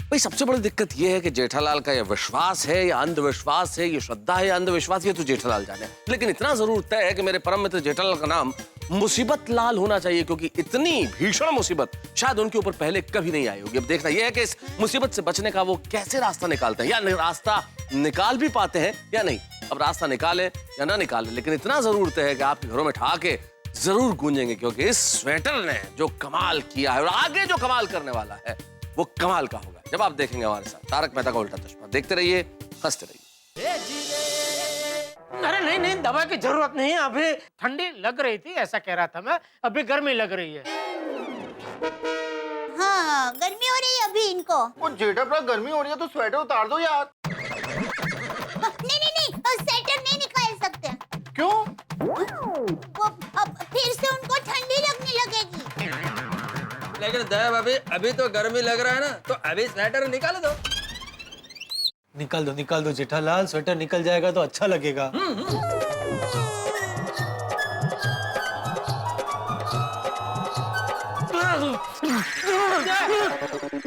भाई सबसे बड़ी दिक्कत यह है कि जेठालाल का यह विश्वास है या अंधविश्वास है, ये श्रद्धा है या अंधविश्वास, ये तो जेठालाल जाने। लेकिन इतना जरूर तय है कि मेरे परम मित्र जेठालाल का नाम मुसीबत लाल होना चाहिए, क्योंकि इतनी भीषण मुसीबत शायद उनके ऊपर पहले कभी नहीं आई होगी। अब देखना यह है कि इस मुसीबत से बचने का वो कैसे रास्ता निकालते हैं, या रास्ता निकाल भी पाते हैं या नहीं। अब रास्ता निकाले या ना निकाले, लेकिन इतना जरूर तय है कि आपके घरों में ठहाके जरूर गूंजेंगे, क्योंकि इस स्वेटर ने जो कमाल किया है और आगे जो कमाल करने वाला है वो कमाल का होगा। जब आप देखेंगे हमारे साथ तारक मेहता का उल्टा चश्मा, देखते रहिए, हंसते रहिए। अरे नहीं दवा की जरूरत नहीं है, अभी ठंडी लग रही थी ऐसा कह रहा था मैं, अभी गर्मी लग रही है। हाँ गर्मी हो रही है अभी इनको। वो जेठा प्रा गर्मी हो रही है तो स्वेटर उतार दो यार। नहीं स्वेटर नहीं निकाल सकते। क्यों? वो अब फिर से उनको ठंडी लगने लगेगी। लेकिन दया भाभी अभी तो गर्मी लग रहा है ना, तो अभी स्वेटर निकाल दो। निकाल दो जेठालाल, स्वेटर निकल जाएगा तो अच्छा लगेगा।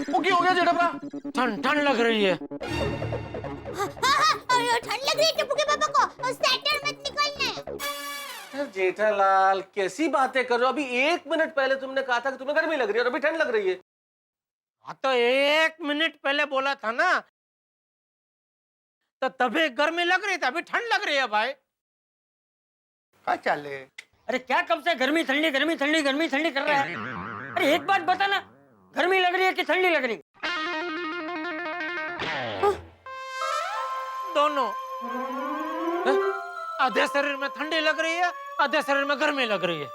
वो क्या हो गया जेठा प्रा? ठंड लग रही है। और ठंड लग रही है टप्पू के पापा को, और स्वेटर मत निकालना है। यार जेठालाल कैसी बातें कर रहे हो? अभी 1 मिनट पहले तुमने कहा था कि तुम्हें गर्मी लग रही है और अभी ठंड लग रही है। हाँ तो 1 मिनट पहले बोला था ना, तो तभी गर्मी लग रही थी, अभी ठंड लग रही है भाई। क्या चले? अरे क्या कब से गर्मी ठंडी गर्मी ठंडी गर्मी ठंडी कर रहा है? अरे एक बात बता ना, गर्मी लग रही है कि ठंडी लग रही है? दोनों। आधे शरीर में ठंडी लग रही है, आधे शरीर में गर्मी लग रही है।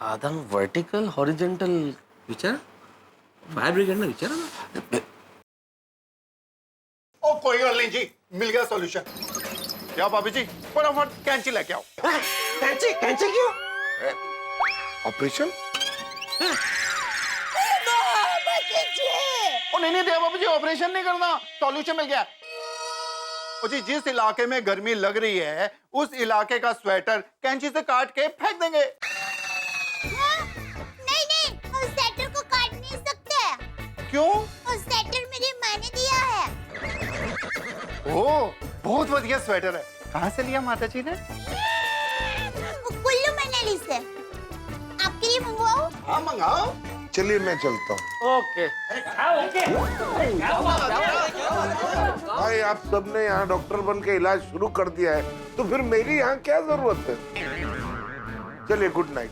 आदम वर्टिकल हॉरिजॉन्टल विचार, फायर ब्रिगेड ने विचारा ना। ओ कोई गल नहीं जी, मिल गया सॉल्यूशन। क्या भाभी जी, फटाफट कैंची लेके आओ। कैंची कैंची क्यों? ऑपरेशन? ओ नहीं देवा भाभी जी, ऑपरेशन नहीं करना, सॉल्यूशन मिल गया। ओ जी, जिस इलाके में गर्मी लग रही है उस इलाके का स्वेटर कैंची से काट के फेंक देंगे। नहीं, उस स्वेटर को काट नहीं सकते। क्यों? उस स्वेटर मेरी माँ ने दिया है। ओ बहुत बढ़िया स्वेटर है। कहाँ से लिया माता जी ने? कुल्लू मनाली से। आपके लिए मंगवाओ? हाँ मंगाओ। चलिए मैं चलता हूँ। ओके। भाई आप सबने यहाँ डॉक्टर बन के इलाज शुरू कर दिया है, तो फिर मेरी यहाँ क्या जरूरत है? चलिए गुड नाइट।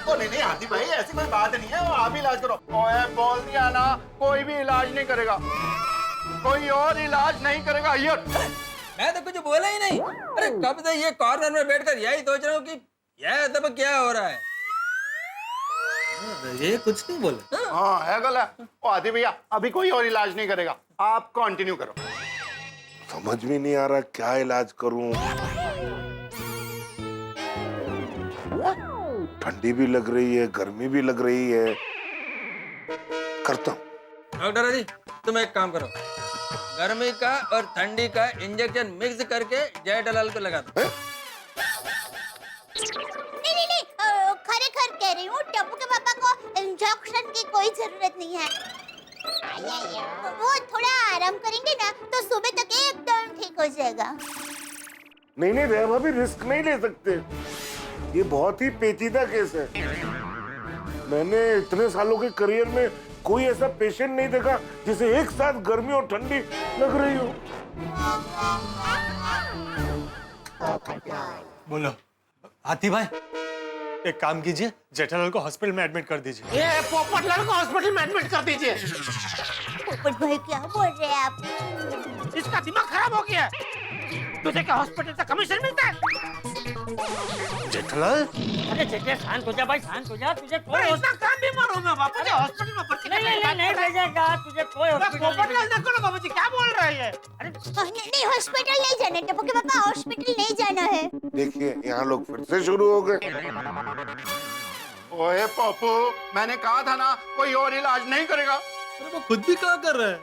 ओ नहीं हाथी भाई, ऐसी कोई बात नहीं है, आप ही इलाज करो। ओए बोल दिया ना, कोई भी इलाज नहीं करेगा, कोई और इलाज नहीं करेगा। मैं तो कुछ बोला ही नहीं। अरे कब से ये कॉर्नर में बैठकर यही सोच रहा हूँ कि यह सब क्या हो रहा है। ये कुछ नहीं बोला। हाँ है गलत। ओ आदि भैया, अभी कोई और इलाज नहीं करेगा, आप कंटिन्यू करो। समझ में नहीं आ रहा क्या इलाज करूं। ठंडी भी लग रही है, गर्मी भी लग रही है। करता हूँ। डॉक्टर जी, तुम एक काम करो, गर्मी का और ठंडी का इंजेक्शन मिक्स करके जेठालाल को लगा दो। नहीं, खरेखर कह रही हूँ, टप्पू के पापा को इंजेक्शन की कोई जरूरत नहीं है। वो थोड़ा आराम करेंगे ना तो सुबह तक एकदम ठीक हो जाएगा। नहीं रेहा भाभी, रिस्क नहीं ले सकते, ये बहुत ही पेचीदा केस है। मैंने इतने सालों के करियर में कोई ऐसा पेशेंट नहीं देखा जिसे एक साथ गर्मी और ठंडी लग रही हो। बोलो हाथी भाई, एक काम कीजिए, जेठालाल को हॉस्पिटल में एडमिट कर दीजिए। ये पोपटलाल को हॉस्पिटल में एडमिट कर दीजिए। पोपट भाई क्या बोल रहे हैं आप? इसका दिमाग खराब हो गया है। तुझे क्या हॉस्पिटल से कमीशन मिलता है? जेठालाल, अरे जेठे शांत हो जा भाई, शांत हो जा। तुझे कोई इतना काम भी मारो मैं बापू जी, हॉस्पिटल में भर्ती नहीं भेजेगा तुझे कोई हॉस्पिटल। पोपटलाल देखो ना बाबू जी क्या बोल रहे हैं। अरे नहीं, हॉस्पिटल नहीं जाना, टप्पू के पापा हॉस्पिटल नहीं जाना है। देखिए यहाँ लोग फिर से शुरू हो गए। ओए पप्पू, मैंने कहा था ना कोई और इलाज नहीं करेगा। अरे वो खुद भी क्या कर रहा है?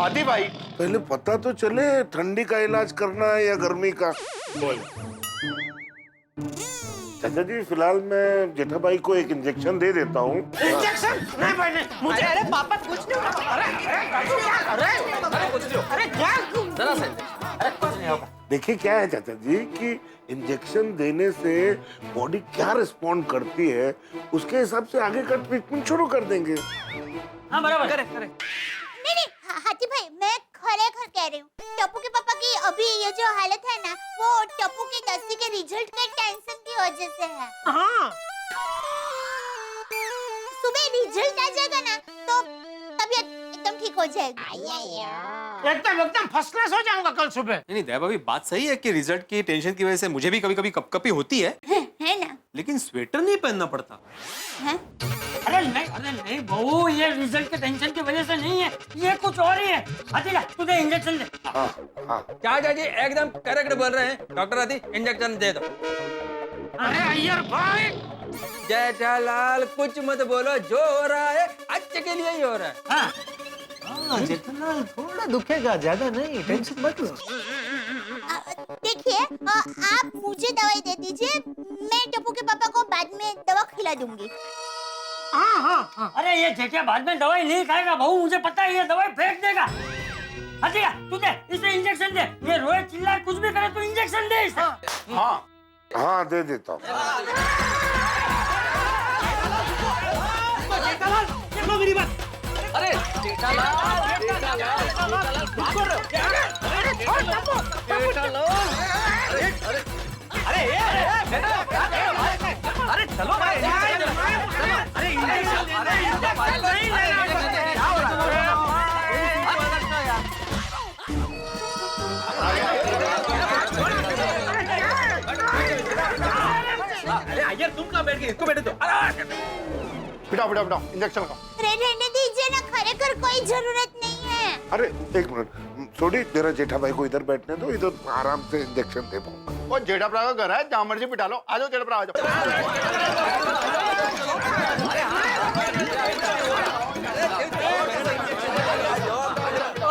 आदि भाई, पहले पता तो चले ठंडी का इलाज करना है या गर्मी का। बोल। चाचा जी फिलहाल मैं जेठा भाई को एक इंजेक्शन दे देता हूँ। इंजेक्शन? नहीं भाई नहीं, मुझे। अरे पापा कुछ नहीं होगा। अरे क्या? जरा से। अरे कुछ नहीं होगा। देखिए क्या है चाचा जी कि इंजेक्शन देने से बॉडी क्या रिस्पॉन्ड करती है, उसके हिसाब से आगे का ट्रीटमेंट शुरू कर देंगे। हाँ बराबर। नहीं, हाथी भाई मैं खरेखर कह रही हूँ, टप्पू के पापा की अभी ये जो हालत है ना, वो टप्पू के 10वीं के रिजल्ट के टेंशन की वजह से है। हाँ। सुबह रिजल्ट आ जाएगा ना तो तबीयत एकदम ठीक हो जाएगी। एकदम फर्स्ट क्लास हो जाऊंगा कल सुबह। नहीं दया भाभी, बात सही है कि रिजल्ट की टेंशन की वजह से मुझे भी कभी कभी कपकपी होती है ना, लेकिन स्वेटर नहीं पहनना पड़ता है? अरे नहीं बहू, ये रिजल्ट के टेंशन की वजह से नहीं है, ये कुछ और ही है। आदिला तुझे इंजेक्शन दे। चाचा जी एकदम करेक्ट बोल रहे हैं। डॉक्टर आदि इंजेक्शन दे दो। अरे अय्यर भाई, जेठालाल कुछ मत बोलो, जो हो रहा है अच्छे के लिए ही हो रहा है। हाँ जेठालाल, थोड़ा दुखेगा, ज्यादा नहीं, टेंशन मत लो। देखिए, आप मुझे दवाई दे दीजिए, मैं टप्पू के पापा को बाद में दवा खिला दूंगी। हाँ हाँ हाँ। अरे ये जेठिया बाद में दवाई नहीं खाएगा बहू, मुझे पता है ये दवाई फेंक देगा। हटिया तू दे इसे इंजेक्शन दे, ये रोए चिल्लाए कुछ भी करे तो इंजेक्शन दे इसे। हाँ हाँ दे देता हूँ। देखो मेरी बात। अरे जेठालाल, अरे चलो भाई, अरे अरे तुम कहाँ बैठ गए? इसको बैठे दो। बिठाओ बिठाओ बिठाओ, इंजेक्शन लगाओ। रहने दीजिए ना, खरेखर कोई जरूरत नहीं है। अरे एक मिनट सोडी, तेरा जेठा भाई को इधर बैठने दो, इधर आराम से इंजेक्शन दे पाऊंगा। वो जेठा भरा का घर है, जहाँ मर्जी बिठा लो। आ जाओ जेठा भरा, आ जाओ।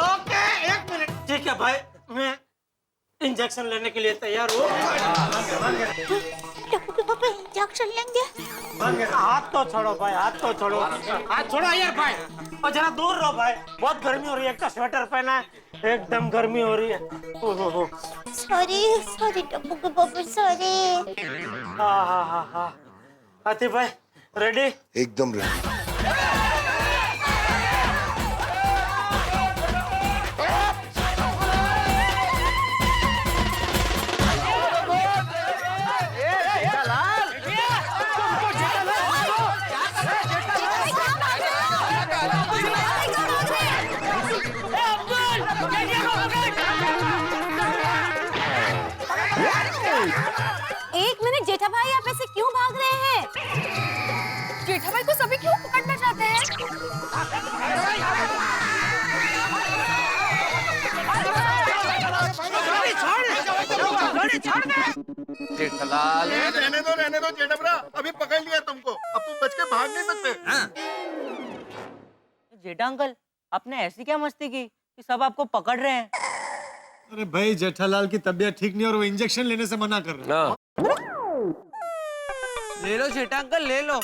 ओके, एक मिनट। ठीक है भाई, मैं इंजेक्शन लेने के लिए तैयार हूँ। टप्पू के पापा इंजेक्शन लेंगे? हाथ तो छोड़ो भाई, हाथ तो छोड़ो, हाथ छोड़ो यार भाई, और जरा दूर रहो भाई, बहुत गर्मी हो रही है। एक तो स्वेटर पहना है, एकदम गर्मी हो रही है। ओहो, सॉरी सॉरी टप्पू के पापा, सॉरी। हाँ हाँ हाँ हाँ, आतिफ भाई रेडी? एकदम रेडी। एक मिनट जेठा भाई, आप ऐसे क्यों भाग रहे हैं? जेठा भाई को सभी क्यों पकड़ना चाहते हैं? जेठालाल, रहने दो जेठा भरा, अभी पकड़ लिया तुमको, अब तुम बच के भाग नहीं सकते। जेठा अंकल, आपने ऐसी क्या मस्ती की कि सब आपको पकड़ रहे हैं? अरे भाई जेठालाल की तबीयत ठीक नहीं और वो इंजेक्शन लेने से मना कर रहे हैं। ले लो जेठा अंकल, ले लो।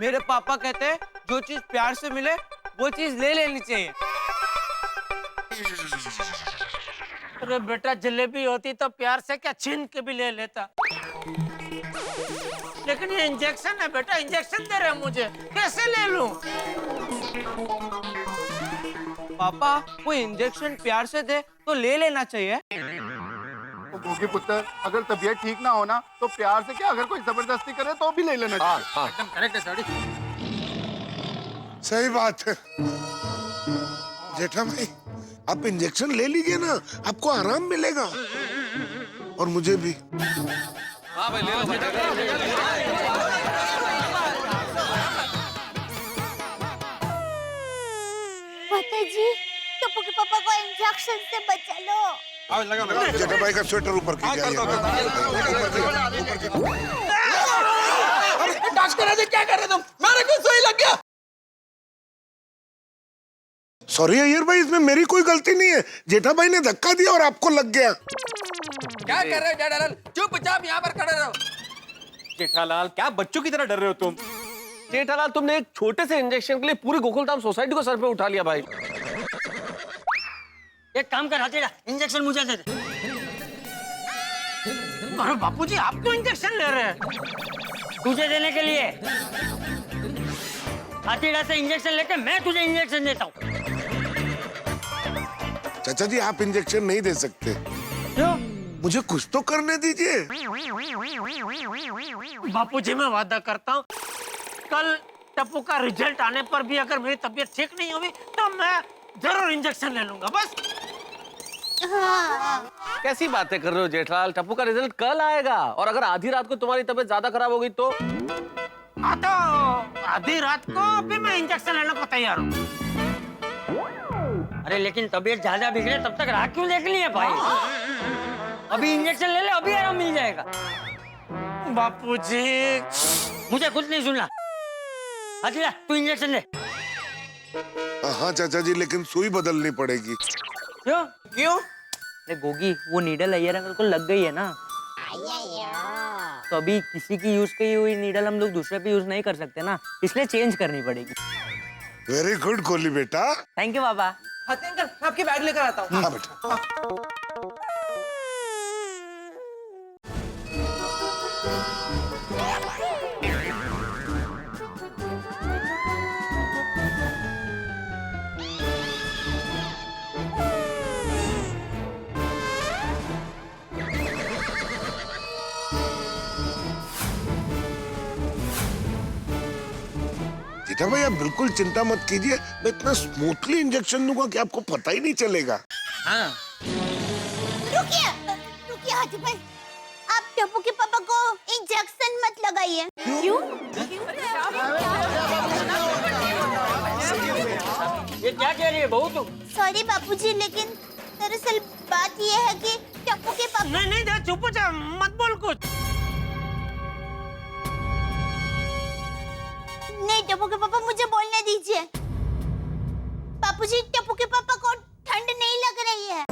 मेरे पापा कहते हैं जो चीज प्यार से मिले वो चीज ले लेनी चाहिए। अरे बेटा, जलेबी होती तो प्यार से क्या छीन के भी ले लेता, लेकिन ये इंजेक्शन है बेटा, इंजेक्शन दे रहे हैं मुझे, कैसे ले लूं? पापा वो इंजेक्शन प्यार से दे तो ले लेना चाहिए। भूखी पुत्र, अगर तबीयत ठीक ना हो ना तो प्यार से क्या, अगर कोई जबरदस्ती करे तो भी ले लेना चाहिए। एकदम करेक्ट है साड़ी। सही बात है जेठा भाई, आप इंजेक्शन ले लीजिए ना, आपको आराम मिलेगा और मुझे भी। हाँ भाई ले लो। माताजी, टप्पू के पापा को इंजेक्शन से बचा लो। जेठा भाई का स्वेटर ऊपर कीजिए। क्या कर रहे तुम? मेरे को सुई लग गया। सॉरी अय्यर भाई, इसमें मेरी कोई गलती नहीं है, जेठा भाई ने धक्का दिया और आपको लग गया। क्या कर रहे हो जेठालाल? चुपचाप यहाँ पर खड़े रहो। जेठालाल, क्या बच्चों की तरह डर रहे हो तुम? जेठालाल, तुमने एक छोटे से इंजेक्शन के लिए पूरी गोकुलधाम सोसाइटी को सर पे उठा लिया भाई। एक काम कर हटेड़ा, इंजेक्शन मुझे दे दे। अरे बापूजी, आप क्यों इंजेक्शन ले रहे हैं? तुझे देने के लिए। हथेड़ा से इंजेक्शन लेके मैं तुझे इंजेक्शन देता हूँ। चाचा जी, आप इंजेक्शन नहीं दे सकते। क्यों? मुझे कुछ तो करने दीजिए। बापूजी, मैं वादा करता हूँ, कल टप्पू का रिजल्ट आने पर भी अगर मेरी तबीयत ठीक नहीं होगी तो मैं जरूर इंजेक्शन ले लूंगा, बस। हाँ। कैसी बातें कर रहे हो जेठालाल? टप्पू का रिजल्ट कल आएगा, और अगर आधी रात को तुम्हारी तबीयत ज्यादा खराब हो गई तो? हाँ, तो आधी रात को भी मैं इंजेक्शन लेने को तैयार हूँ। अरे लेकिन तबीयत ज्यादा बिगड़े तब तक राह क्यों देख ली है भाई? अभी इंजेक्शन ले ले, अभी आराम मिल जाएगा। बापूजी, मुझे कुछ नहीं सुनना। हथिया, तू इंजेक्शन ले। हाँ चाचा जी, लेकिन सुई बदलनी पड़ेगी। क्यों? क्यों? अरे गोगी, वो नीडल अय्यर अंकल को लग गई है ना। तो अभी किसी की यूज की हुई नीडल हम लोग दूसरे पे यूज नहीं कर सकते ना, इसलिए चेंज करनी पड़ेगी। वेरी गुड कोहली बेटा। थैंक यू पापा। हाथी अंकल, मैं आपकी बैग लेकर आता हूँ। हाँ बेटा। जेठा भाई आप बिल्कुल चिंता मत कीजिए, मैं इतना स्मूथली इंजेक्शन दूंगा कि आपको पता ही नहीं चलेगा। हाँ। रुकिए रुकिए हाथी भाई, आप टप्पू के पापा को इंजेक्शन मत लगाइए। क्यों? ये क्या कह रही है बहू तू? सॉरी बापूजी, लेकिन दरअसल बात ये है कि टप्पू के पापा। नहीं नहीं, चुप हो जा, मत बोल कुछ। नहीं टप्पू के पापा, मुझे बोलने दीजिए। बापूजी, टप्पू के पापा को ठंड नहीं लग रही है।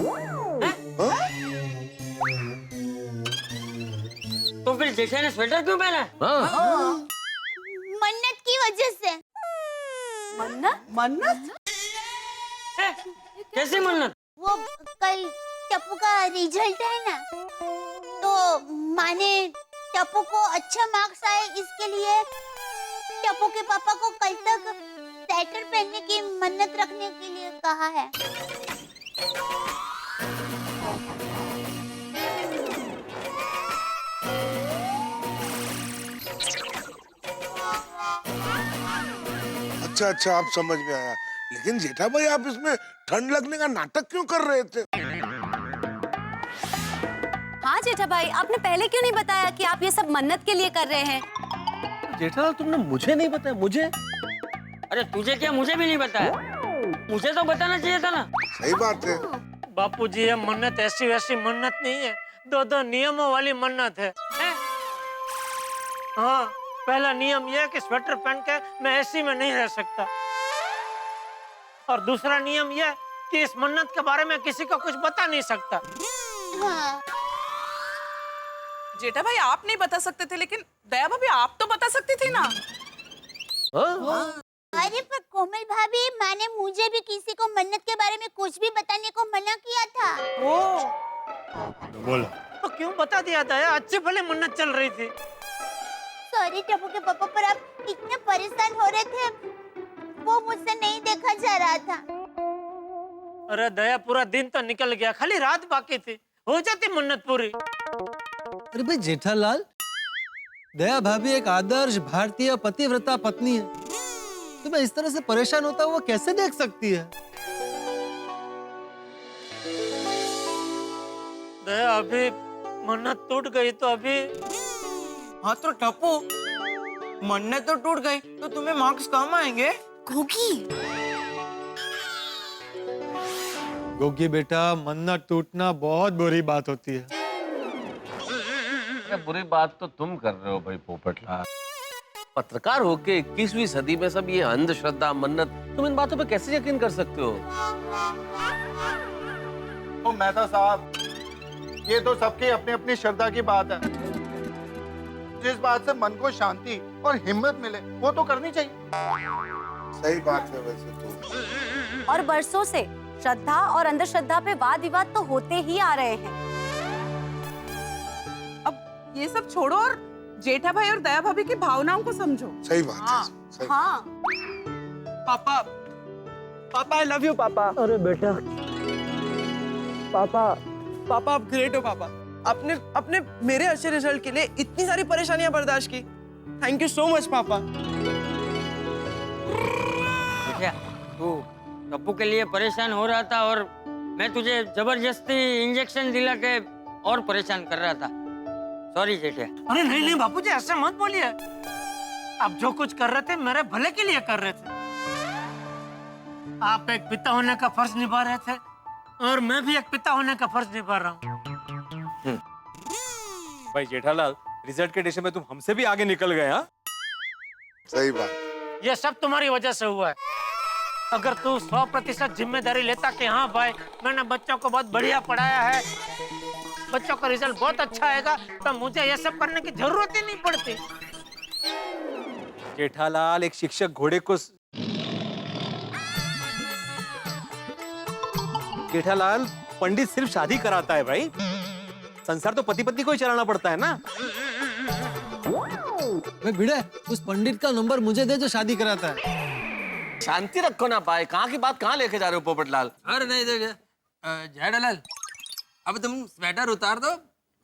तो फिर जेठा ने स्वेटर क्यों पहना? मन्नत की वजह से। मन्नत? मन्नत? कैसी मन्नत? वो कल टप्पू का रिजल्ट है ना, तो माने टप्पू को अच्छा मार्क्स आए, इसके लिए टप्पू के पापा को कल तक स्वेटर पहनने की मन्नत रखने के लिए कहा है। अच्छा अच्छा, आप समझ में आया। लेकिन जेठा भाई आप इसमें ठंड लगने का नाटक क्यों कर रहे थे? हाँ जेठा भाई, आपने पहले क्यों नहीं बताया कि आप ये सब मन्नत के लिए कर रहे हैं? जेठालाल तुमने मुझे नहीं बताया, मुझे? अरे तुझे क्या, मुझे भी नहीं बताया। मुझे तो बताना चाहिए था ना। सही बात है। बापूजी, ये मन्नत ऐसी वैसी मन्नत नहीं है, दो नियमों वाली मन्नत है। हाँ, पहला नियम यह है कि स्वेटर पहन के मैं एसी में नहीं रह सकता, और दूसरा नियम यह कि इस मन्नत के बारे में किसी को कुछ बता नहीं सकता। हाँ। जेठा भाई आप नहीं बता सकते थे, लेकिन दया भाभी आप तो बता सकती थी ना। अरे पर कोमल भाभी, मैंने मुझे भी किसी को मन्नत के बारे में कुछ भी बताने को मना किया था। बोला तो क्यों बता दिया था? अच्छे भले मन्नत चल रही थी। सॉरी टप्पू के पापा, पर आप इतने परेशान हो रहे थे, वो मुझसे नहीं देखा जा रहा था। अरे दया, पूरा दिन तो निकल गया, खाली रात बाकी थी, हो जाती मन्नत पूरी। अरे भाई जेठालाल, दया भाभी एक आदर्श भारतीय पतिव्रता पत्नी है, तो मैं इस तरह से परेशान होता हुआ कैसे देख सकती है? दया, अभी मन्नत टूट गई तो अभी। हाँ तो टप्पू, मन्नत तो टूट गई तो तुम्हें मार्क्स कम आएंगे। गोगी बेटा, मन्नत टूटना बहुत बुरी बात होती है। बुरी बात तो तुम कर रहे हो भाई पोपटलाल। पत्रकार होके 21वीं सदी में सब ये अंधश्रद्धा, मन्नत, तुम इन बातों पे कैसे यकीन कर सकते हो? तो मेहता साहब, ये तो सबकी अपनी अपनी श्रद्धा की बात है। जिस बात से मन को शांति और हिम्मत मिले वो तो करनी चाहिए। सही बात है वैसे तो। और बरसों से श्रद्धा और अंधश्रद्धा पे वाद विवाद तो होते ही आ रहे हैं। अब ये सब छोड़ो और जेठा भाई और दया भाभी की भावनाओं को समझो। सही बात हाँ, है। सही। हाँ। पापा, पापा आई लव यू पापा। अरे बेटा, पापा, पापा आप ग्रेट हो पापा। आपने मेरे अच्छे रिजल्ट के लिए इतनी सारी परेशानियां बर्दाश्त की। थैंक यू सो मच पापा। क्या तू टप्पू के लिए परेशान हो रहा था और मैं तुझे जबरदस्ती इंजेक्शन दिला के और परेशान कर रहा था। सॉरी जेठा। अरे नहीं नहीं बापूजी, ऐसे मत बोलिए। आप जो कुछ कर रहे थे मेरे भले के लिए कर रहे थे। आप एक पिता होने का फर्ज निभा रहे थे और मैं भी एक पिता होने का फर्ज निभा रहा हूँ। भाई जेठालाल, रिजल्ट के टेंशन में तुम हमसे भी आगे निकल गए। हाँ, सही बात। ये सब तुम्हारी वजह से हुआ है। अगर तू 100% जिम्मेदारी लेता कि हाँ भाई मैंने बच्चों को बहुत बढ़िया पढ़ाया है, बच्चों का रिजल्ट बहुत अच्छा आएगा तो मुझे ये सब करने की जरूरत ही नहीं पड़ती। जेठालाल, एक शिक्षक घोड़े को जेठालाल, पंडित सिर्फ शादी कराता है भाई, संसार तो पति पत्नी को ही चलाना पड़ता है ना। मैं भिड़े, उस पंडित का नंबर मुझे दे जो शादी कराता है। शांति रखो ना भाई, कहाँ की बात कहाँ लेके जा रहे हो पोपटलाल? अरे नहीं देखिए जेठालाल, अब तुम स्वेटर उतार दो,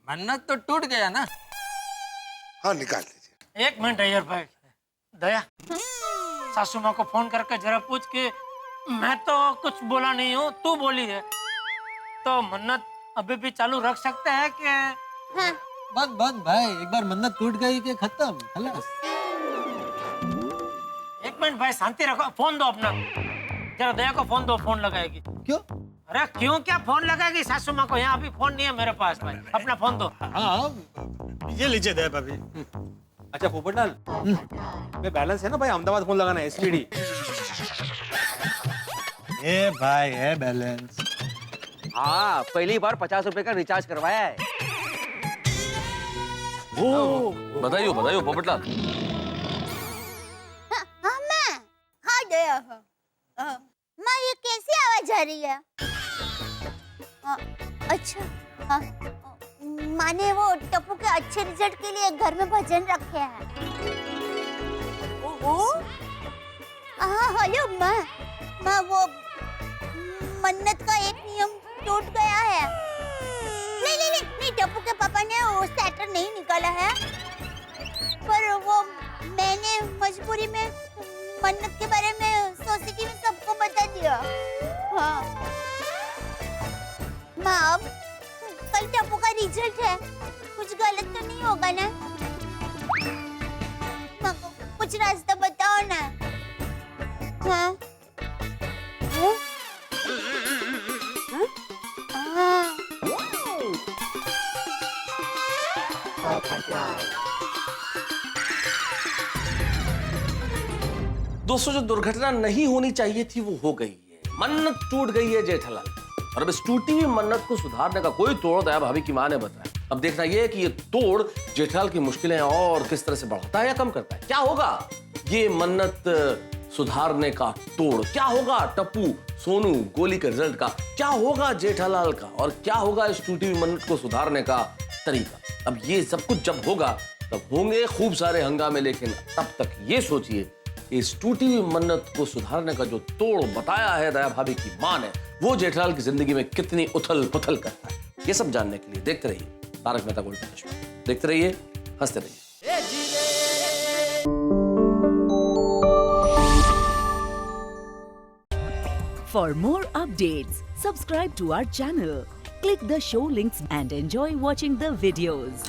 मन्नत तो टूट गया ना। हाँ निकाल लीजिए। एक मिनट अय्यर भाई, दया सासू माँ को फोन करके जरा पूछ के, मैं तो कुछ बोला नहीं हूँ, तू बोली है तो मन्नत अभी भी चालू रख सकते हैं कि? हाँ। बस भाई, एक बार मन्नत टूट गई कि खत्म, खलास। एक मिनट भाई, शांति रखो, फोन दो अपना, जरा दया को फोन दो, फोन लगाएगी। क्यों? अरे क्यों क्या फोन लगाएगी सासू माँ को? यहाँ अभी फोन नहीं है मेरे पास भाई, अपना फोन दो। हाँ, ये लीजिए दया भाभी। अच्छा पोपटलाल, मैं बैलेंस है ना भाई, अहमदाबाद फोन लगाना है, एसटीडी। ए भाई है बैलेंस। हाँ, पहली बार 50 रुपए का रिचार्ज करवाया है। ओ, बताइयो बताइयो पोपटलाल। हाँ मैं, हाँ दया, माँ ये कैसी आवाज आ रही है? अच्छा, हाँ, माने वो टप्पू के अच्छे रिजल्ट के लिए घर में भजन रखे हैं। हाँ हेलो माँ वो मन्नत का एक नियम टूट गया है। नहीं, टप्पू के पापा ने वो स्वेटर नहीं निकाला है, पर वो मैंने मजबूरी में मन्नत के बारे में सोची कि मैं सबको बता दिया। हाँ माँ, अब कल टप्पू का रिजल्ट है, कुछ गलत तो नहीं होगा ना? माँ को कुछ रास्ता बताओ ना। हाँ? हाँ? दोस्तों, जो दुर्घटना नहीं होनी चाहिए थी वो हो गई है, मन्नत टूट गई है जेठालाल। और अब इस टूटी हुई मन्नत को सुधारने का कोई तोड़ दया भाभी की माँ ने बताया। अब देखना यह है कि ये तोड़ जेठालाल की मुश्किलें और किस तरह से बढ़ाता है या कम करता है। क्या होगा ये मन्नत सुधारने का तोड़? क्या होगा टप्पू, सोनू, गोली के रिजल्ट का? क्या होगा जेठालाल का? और क्या होगा इस टूटी हुई मन्नत को सुधारने का तरीका? अब ये सब कुछ जब होगा तब होंगे खूब सारे हंगामे, लेकिन तब तक ये सोचिए इस टूटी हुई मन्नत को सुधारने का जो तोड़ बताया है दया भाभी की मां ने, वो जेठालाल की जिंदगी में कितनी उथल पुथल करता है। ये सब जानने के लिए देखते रहिए तारक मेहता का उल्टा चश्मा। देखते रहिए, हंसते रहिए। For more updates, subscribe to our channel, click the show links and enjoy watching the videos.